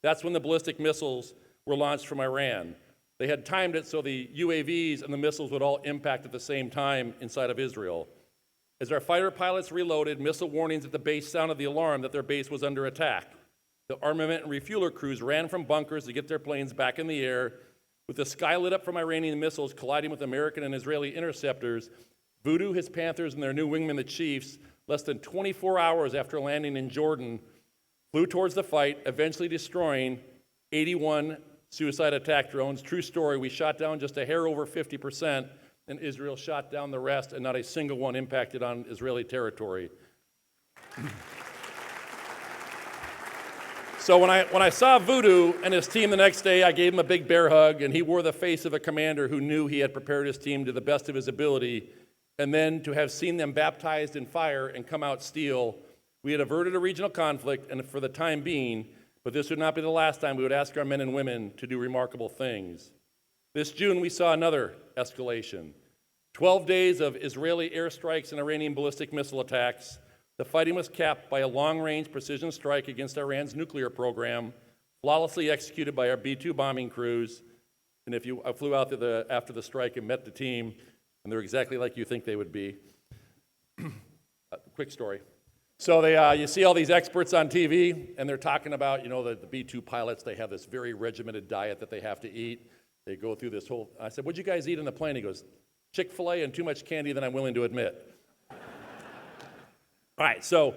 That's when the ballistic missiles were launched from Iran. They had timed it so the UAVs and the missiles would all impact at the same time inside of Israel. As our fighter pilots reloaded, missile warnings at the base sounded the alarm that their base was under attack. The armament and refueler crews ran from bunkers to get their planes back in the air. With the sky lit up from Iranian missiles colliding with American and Israeli interceptors, Voodoo, his Panthers, and their new wingmen, the Chiefs, less than 24 hours after landing in Jordan, flew towards the fight, eventually destroying 81 suicide attack drones. True story, we shot down just a hair over 50%, and Israel shot down the rest, and not a single one impacted on Israeli territory. So when I saw Voodoo and his team the next day, I gave him a big bear hug, and he wore the face of a commander who knew he had prepared his team to the best of his ability. And then to have seen them baptized in fire and come out steel, we had averted a regional conflict, and for the time being, but this would not be the last time we would ask our men and women to do remarkable things. This June, we saw another escalation. 12 days of Israeli airstrikes and Iranian ballistic missile attacks. The fighting was capped by a long-range precision strike against Iran's nuclear program, flawlessly executed by our B-2 bombing crews. And I flew out after the strike and met the team, and they're exactly like you think they would be. Quick story. So you see all these experts on TV, and they're talking about, the B-2 pilots, they have this very regimented diet that they have to eat. They go through this whole, I said, what'd you guys eat on the plane? He goes, Chick-fil-A and too much candy than I'm willing to admit. All right, so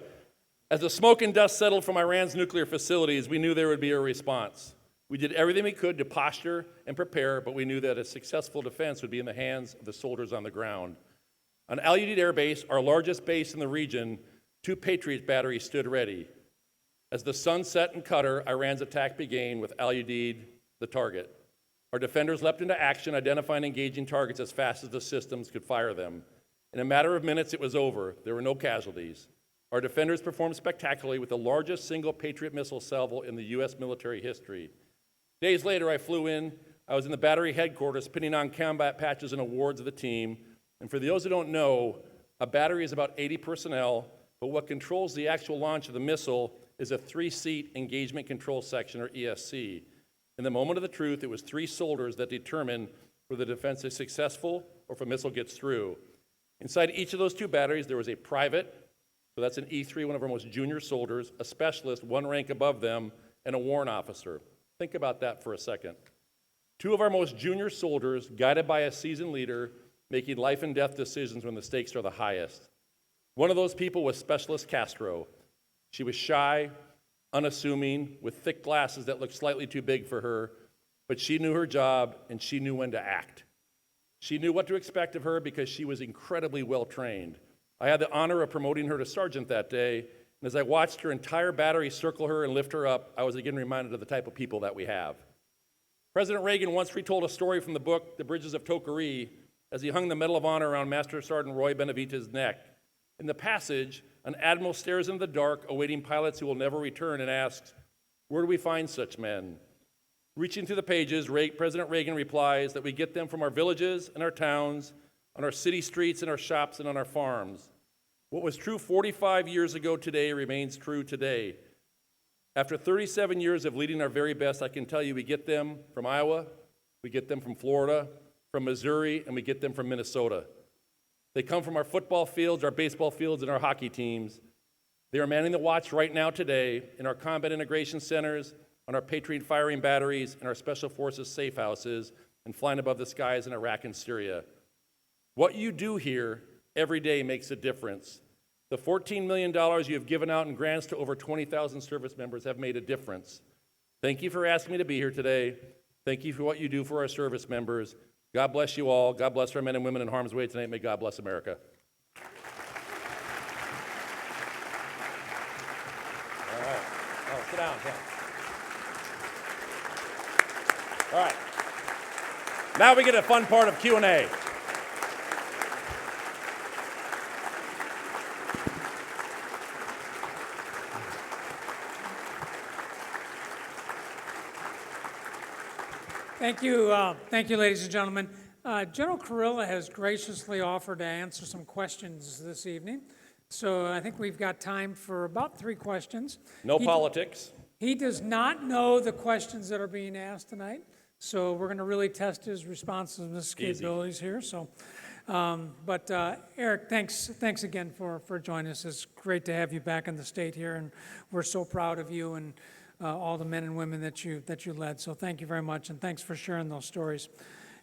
as the smoke and dust settled from Iran's nuclear facilities, we knew there would be a response. We did everything we could to posture and prepare, but we knew that a successful defense would be in the hands of the soldiers on the ground. On Al Udeid Air Base, our largest base in the region, 2 Patriot batteries stood ready. As the sun set in Qatar, Iran's attack began with Al Udeid, the target. Our defenders leapt into action, identifying and engaging targets as fast as the systems could fire them. In a matter of minutes, it was over. There were no casualties. Our defenders performed spectacularly with the largest single Patriot missile salvo in the U.S. military history. Days later, I flew in. I was in the battery headquarters, pinning on combat patches and awards of the team. And for those who don't know, a battery is about 80 personnel, but what controls the actual launch of the missile is a 3-seat engagement control section, or ESC. In the moment of the truth, it was 3 soldiers that determined whether the defense is successful or if a missile gets through. Inside each of those 2 batteries, there was a private, so that's an E3, one of our most junior soldiers, a specialist, 1 rank above them, and a warrant officer. Think about that for a second. 2 of our most junior soldiers, guided by a seasoned leader, making life and death decisions when the stakes are the highest. One of those people was Specialist Castro. She was shy, unassuming, with thick glasses that looked slightly too big for her, but she knew her job and she knew when to act. She knew what to expect of her because she was incredibly well trained. I had the honor of promoting her to sergeant that day, and as I watched her entire battery circle her and lift her up, I was again reminded of the type of people that we have. President Reagan once retold a story from the book, The Bridges of Toquerry, as he hung the Medal of Honor around Master Sergeant Roy Benavita's neck. In the passage, an admiral stares into the dark, awaiting pilots who will never return, and asks, "Where do we find such men?" Reaching through the pages, President Reagan replies that we get them from our villages and our towns, on our city streets and our shops and on our farms. What was true 45 years ago today remains true today. After 37 years of leading our very best, I can tell you we get them from Iowa, we get them from Florida, from Missouri, and we get them from Minnesota. They come from our football fields, our baseball fields, and our hockey teams. They are manning the watch right now today in our combat integration centers, on our Patriot firing batteries, and our Special Forces safe houses, and flying above the skies in Iraq and Syria. What you do here every day makes a difference. The $14 million you have given out in grants to over 20,000 service members have made a difference. Thank you for asking me to be here today. Thank you for what you do for our service members. God bless you all. God bless our men and women in harm's way tonight. May God bless America. All right. Oh, sit down. Yeah. All right. Now we get a fun part of Q&A. Thank you, ladies and gentlemen. General Kurilla has graciously offered to answer some questions this evening. So I think we've got time for about 3 questions. No politics. He does not know the questions that are being asked tonight, so we're going to really test his responsiveness capabilities here. So, Eric, thanks again for joining us. It's great to have you back in the state here, and we're so proud of you and all the men and women that you led. So thank you very much, and thanks for sharing those stories.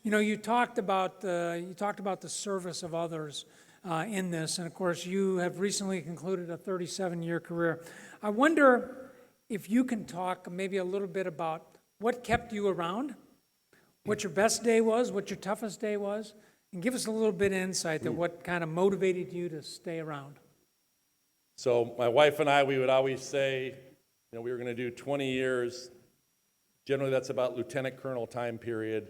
You know, you talked about the service of others in this, and of course, you have recently concluded a 37-year career. I wonder if you can talk maybe a little bit about what kept you around, what your best day was, what your toughest day was, and give us a little bit of insight to what kind of motivated you to stay around. So my wife and I, we would always say, you know, we were going to do 20 years. Generally, that's about lieutenant colonel time period.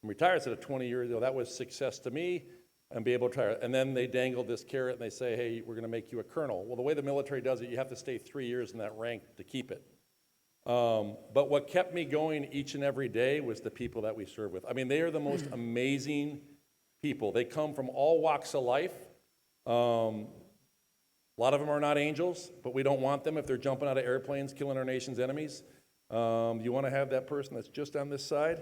I'm retired, so 20 years ago, that was success to me, and be able to retire. And then they dangled this carrot and they say, hey, we're going to make you a colonel. Well, the way the military does it, you have to stay 3 years in that rank to keep it. But what kept me going each and every day was the people that we serve with. I mean, they are the most amazing people. They come from all walks of life. A lot of them are not angels, but we don't want them if they're jumping out of airplanes, killing our nation's enemies. You want to have that person that's just on this side.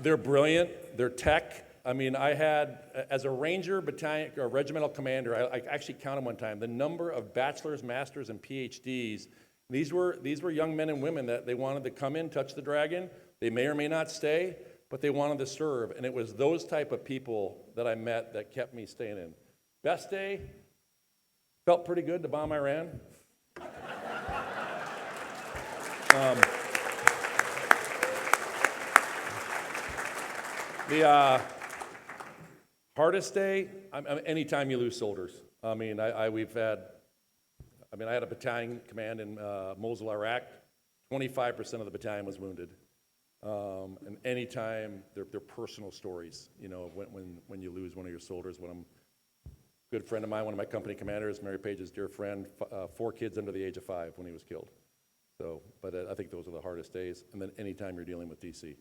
They're brilliant. They're tech. I mean, I had, as a Ranger battalion or regimental commander, I actually counted one time, the number of bachelor's, master's, and PhDs. These were young men and women that they wanted to come in, touch the dragon. They may or may not stay, but they wanted to serve. And it was those type of people that I met that kept me staying in. Best day, felt pretty good, the bomb I ran. The hardest day, anytime you lose soldiers. I mean, I had a battalion command in Mosul, Iraq. 25% of the battalion was wounded. And anytime, they're personal stories, you know, when you lose one of your soldiers. When I'm a good friend of mine, one of my company commanders, Mary Page's dear friend, 4 kids under the age of 5 when he was killed. So, but I think those are the hardest days. And then anytime you're dealing with DC.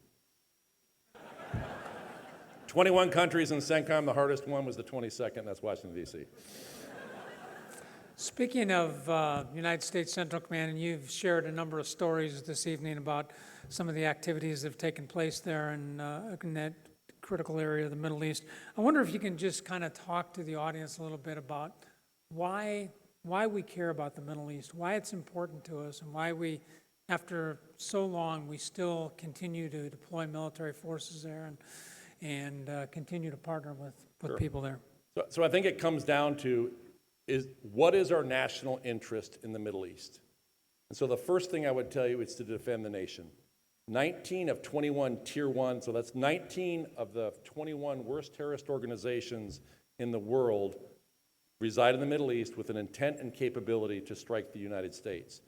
21 countries in CENTCOM, the hardest one was the 22nd, that's Washington, D.C. Speaking of United States Central Command, and you've shared a number of stories this evening about some of the activities that have taken place there in that critical area of the Middle East. I wonder if you can just kind of talk to the audience a little bit about why we care about the Middle East, why it's important to us, and why we, after so long, we still continue to deploy military forces there. and continue to partner with people there. So I think it comes down to what is our national interest in the Middle East? And so the first thing I would tell you is to defend the nation. 19 of 21 Tier 1, so that's 19 of the 21 worst terrorist organizations in the world reside in the Middle East with an intent and capability to strike the United States.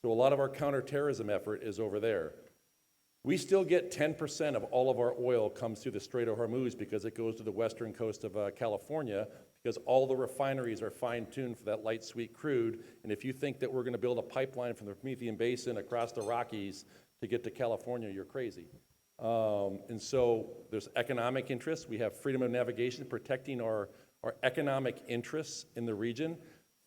So a lot of our counterterrorism effort is over there. We still get 10% of all of our oil comes through the Strait of Hormuz because it goes to the western coast of California, because all the refineries are fine-tuned for that light sweet crude. And if you think that we're going to build a pipeline from the Promethean Basin across the Rockies to get to California, you're crazy. And so there's economic interests. We have freedom of navigation, protecting our economic interests in the region.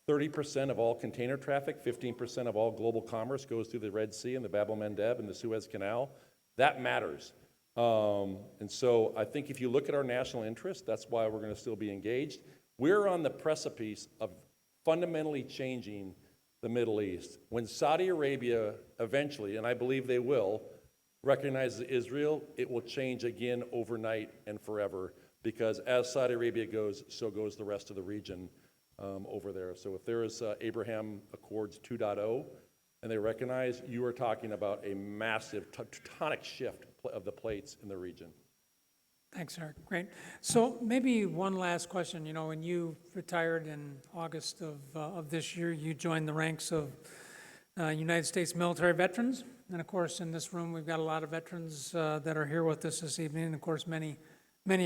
30% of all container traffic, 15% of all global commerce goes through the Red Sea and the Bab el-Mandeb and the Suez Canal. That matters. And so I think if you look at our national interest, that's why we're going to still be engaged. We're on the precipice of fundamentally changing the Middle East. When Saudi Arabia eventually, and I believe they will, recognizes Israel, it will change again overnight and forever, because as Saudi Arabia goes, so goes the rest of the region over there. So if there is Abraham Accords 2.0, and they recognize, you are talking about a massive tectonic shift of the plates in the region. Thanks, Eric. Great. So maybe one last question. You know, when you retired in August of this year, you joined the ranks of United States military veterans. And of course, in this room, we've got a lot of veterans that are here with us this evening, and of course, many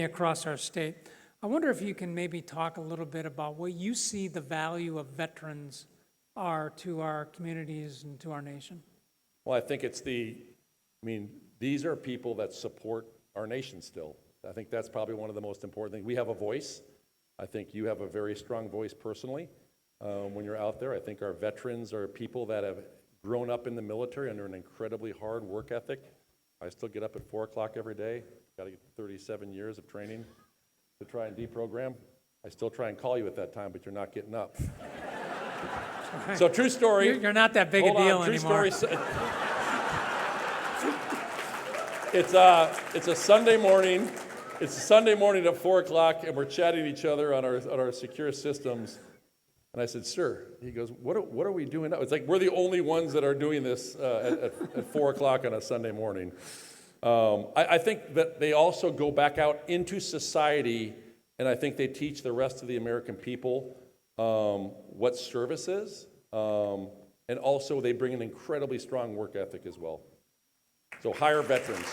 across our state. I wonder if you can maybe talk a little bit about what you see the value of veterans are to our communities and to our nation. Well, I think these are people that support our nation still. I think that's probably one of the most important things. We have a voice. I think you have a very strong voice personally when you're out there. I think our veterans are people that have grown up in the military under an incredibly hard work ethic. I still get up at 4 o'clock every day. Got to get 37 years of training to try and deprogram. I still try and call you at that time, but you're not getting up. So true story. You're not that big a deal anymore. True story. It's a Sunday morning. It's a Sunday morning at 4 o'clock, and we're chatting to each other on our secure systems. And I said, "Sir," he goes, what are we doing now? It's like we're the only ones that are doing this at 4 o'clock on a Sunday morning. I think that they also go back out into society, and I think they teach the rest of the American people what service is, and also they bring an incredibly strong work ethic as well. So hire veterans.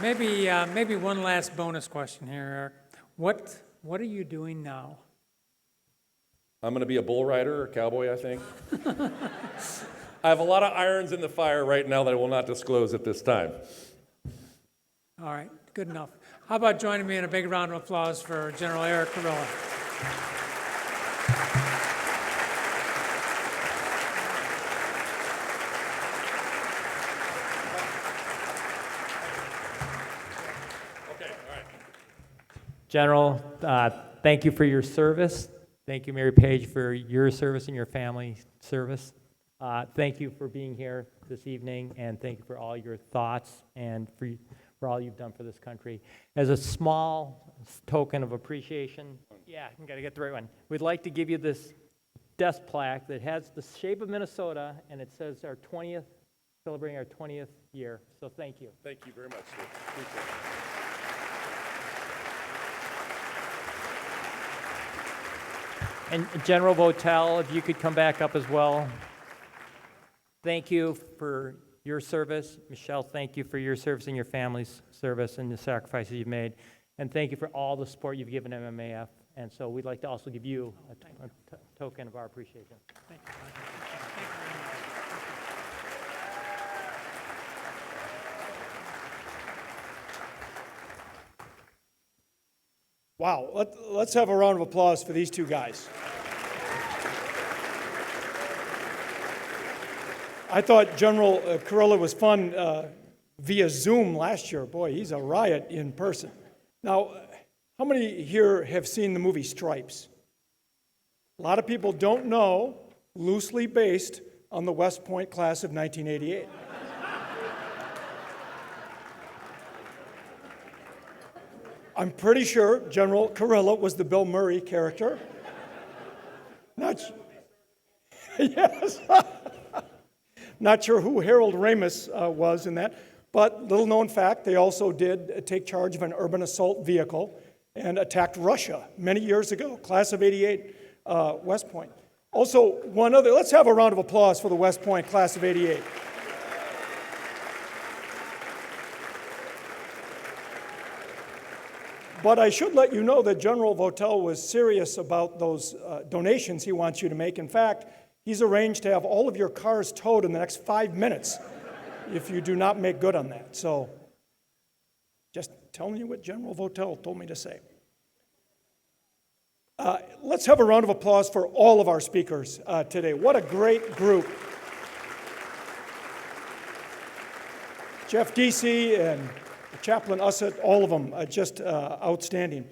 Maybe one last bonus question here, Eric. What are you doing now? I'm going to be a bull rider or cowboy, I think. I have a lot of irons in the fire right now that I will not disclose at this time. All right, good enough. How about joining me in a big round of applause for General Eric Kurilla? General, thank you for your service. Thank you, Mary Page, for your service and your family's service. Thank you for being here this evening, and thank you for all your thoughts and for all you've done for this country. As a small token of appreciation, yeah, you gotta get the right one. We'd like to give you this desk plaque that has the shape of Minnesota, and it says our 20th, celebrating our 20th year. So thank you. Thank you very much, sir. Appreciate it. And General Votel, if you could come back up as well. Thank you for your service. Michelle, thank you for your service and your family's service and the sacrifices you've made. And thank you for all the support you've given MMAF. And so we'd like to also give you a token of our appreciation. Thank you. Wow, let's have a round of applause for these two guys. I thought General Kurilla was fun via Zoom last year. Boy, he's a riot in person. Now, how many here have seen the movie Stripes? A lot of people don't know, loosely based on the West Point class of 1988. I'm pretty sure General Kurilla was the Bill Murray character. Not, yes. Not sure who Harold Ramis was in that, but little known fact, they also did take charge of an urban assault vehicle and attacked Russia many years ago, class of 88, West Point. Also, one other, let's have a round of applause for the West Point class of 88. But I should let you know that General Votel was serious about those donations he wants you to make. In fact, he's arranged to have all of your cars towed in the next 5 minutes if you do not make good on that. So, just telling you what General Votel told me to say. Let's have a round of applause for all of our speakers today. What a great group. Jeff Deasy and Chaplain Ussett, all of them, just outstanding.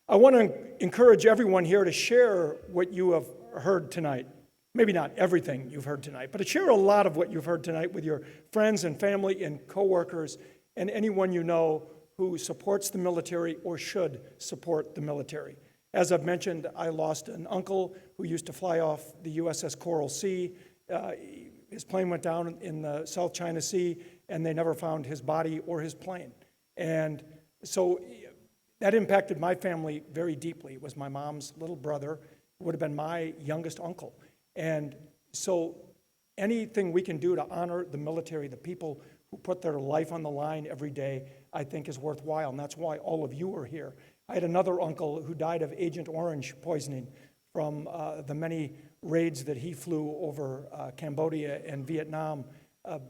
I want to encourage everyone here to share what you have heard tonight. Maybe not everything you've heard tonight, but to share a lot of what you've heard tonight with your friends and family and coworkers and anyone you know who supports the military or should support the military. As I've mentioned, I lost an uncle who used to fly off the USS Coral Sea. His plane went down in the South China Sea, and they never found his body or his plane. And so that impacted my family very deeply. It was my mom's little brother, would have been my youngest uncle. And so anything we can do to honor the military, the people who put their life on the line every day, I think is worthwhile, and that's why all of you are here. I had another uncle who died of Agent Orange poisoning from the many raids that he flew over Cambodia and Vietnam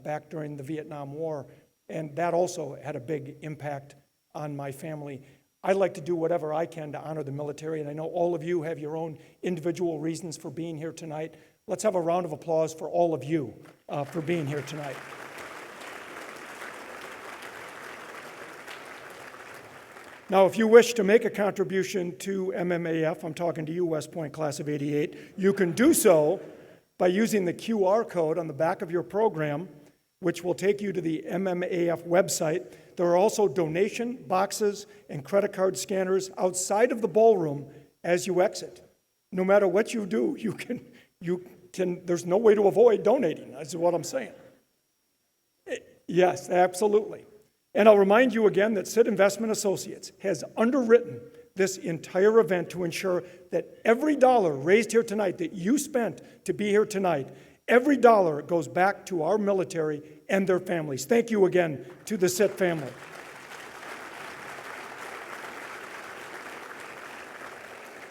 back during the Vietnam War, and that also had a big impact on my family. I like to do whatever I can to honor the military, and I know all of you have your own individual reasons for being here tonight. Let's have a round of applause for all of you for being here tonight. Now, if you wish to make a contribution to MMAF, I'm talking to you, West Point Class of 88, you can do so by using the QR code on the back of your program, which will take you to the MMAF website. There are also donation boxes and credit card scanners outside of the ballroom as you exit. No matter what you do, you can, there's no way to avoid donating, is what I'm saying. Yes, absolutely. And I'll remind you again that Sid Investment Associates has underwritten this entire event to ensure that every dollar raised here tonight that you spent to be here tonight, every dollar goes back to our military and their families. Thank you again to the Sid family.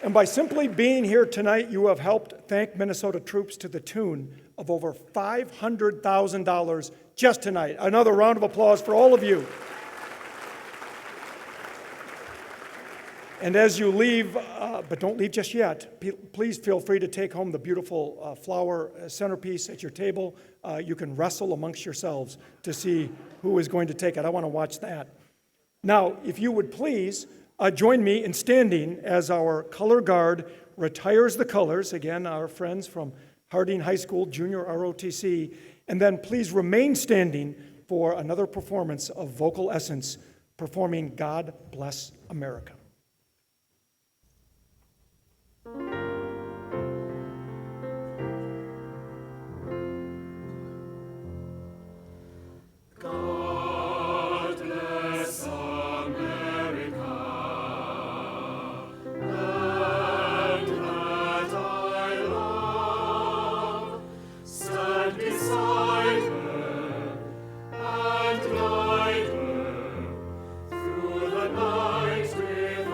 And by simply being here tonight, you have helped thank Minnesota troops to the tune of over $500,000 just tonight. Another round of applause for all of you. And as you leave, but don't leave just yet, please feel free to take home the beautiful flower centerpiece at your table. You can wrestle amongst yourselves to see who is going to take it. I want to watch that. Now, if you would please join me in standing as our color guard retires the colors. Again, our friends from Harding High School, Junior ROTC. And then please remain standing for another performance of Vocal Essence performing God Bless America. God bless America, land that I love. Stand beside her and guide her through the night with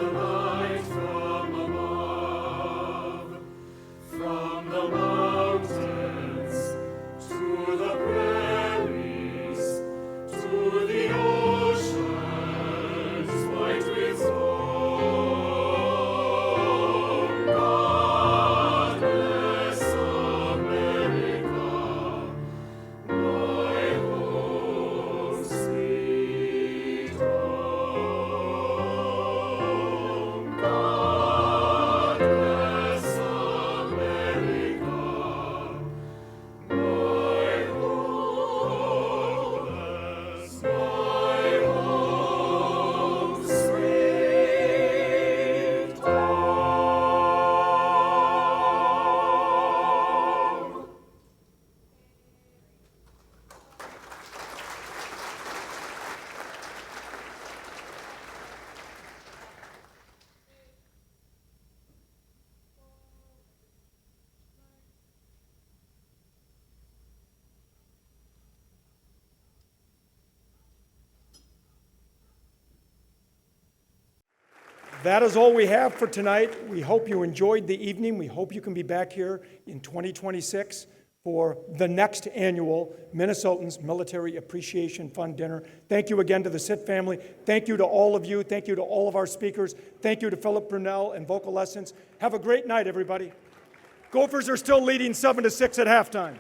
That is all we have for tonight. We hope you enjoyed the evening. We hope you can be back here in 2026 for the next annual Minnesotans Military Appreciation Fund dinner. Thank you again to the Sitt family. Thank you to all of you. Thank you to all of our speakers. Thank you to Philip Brunel and Vocal Lessons. Have a great night, everybody. Gophers are still leading 7-6 at halftime.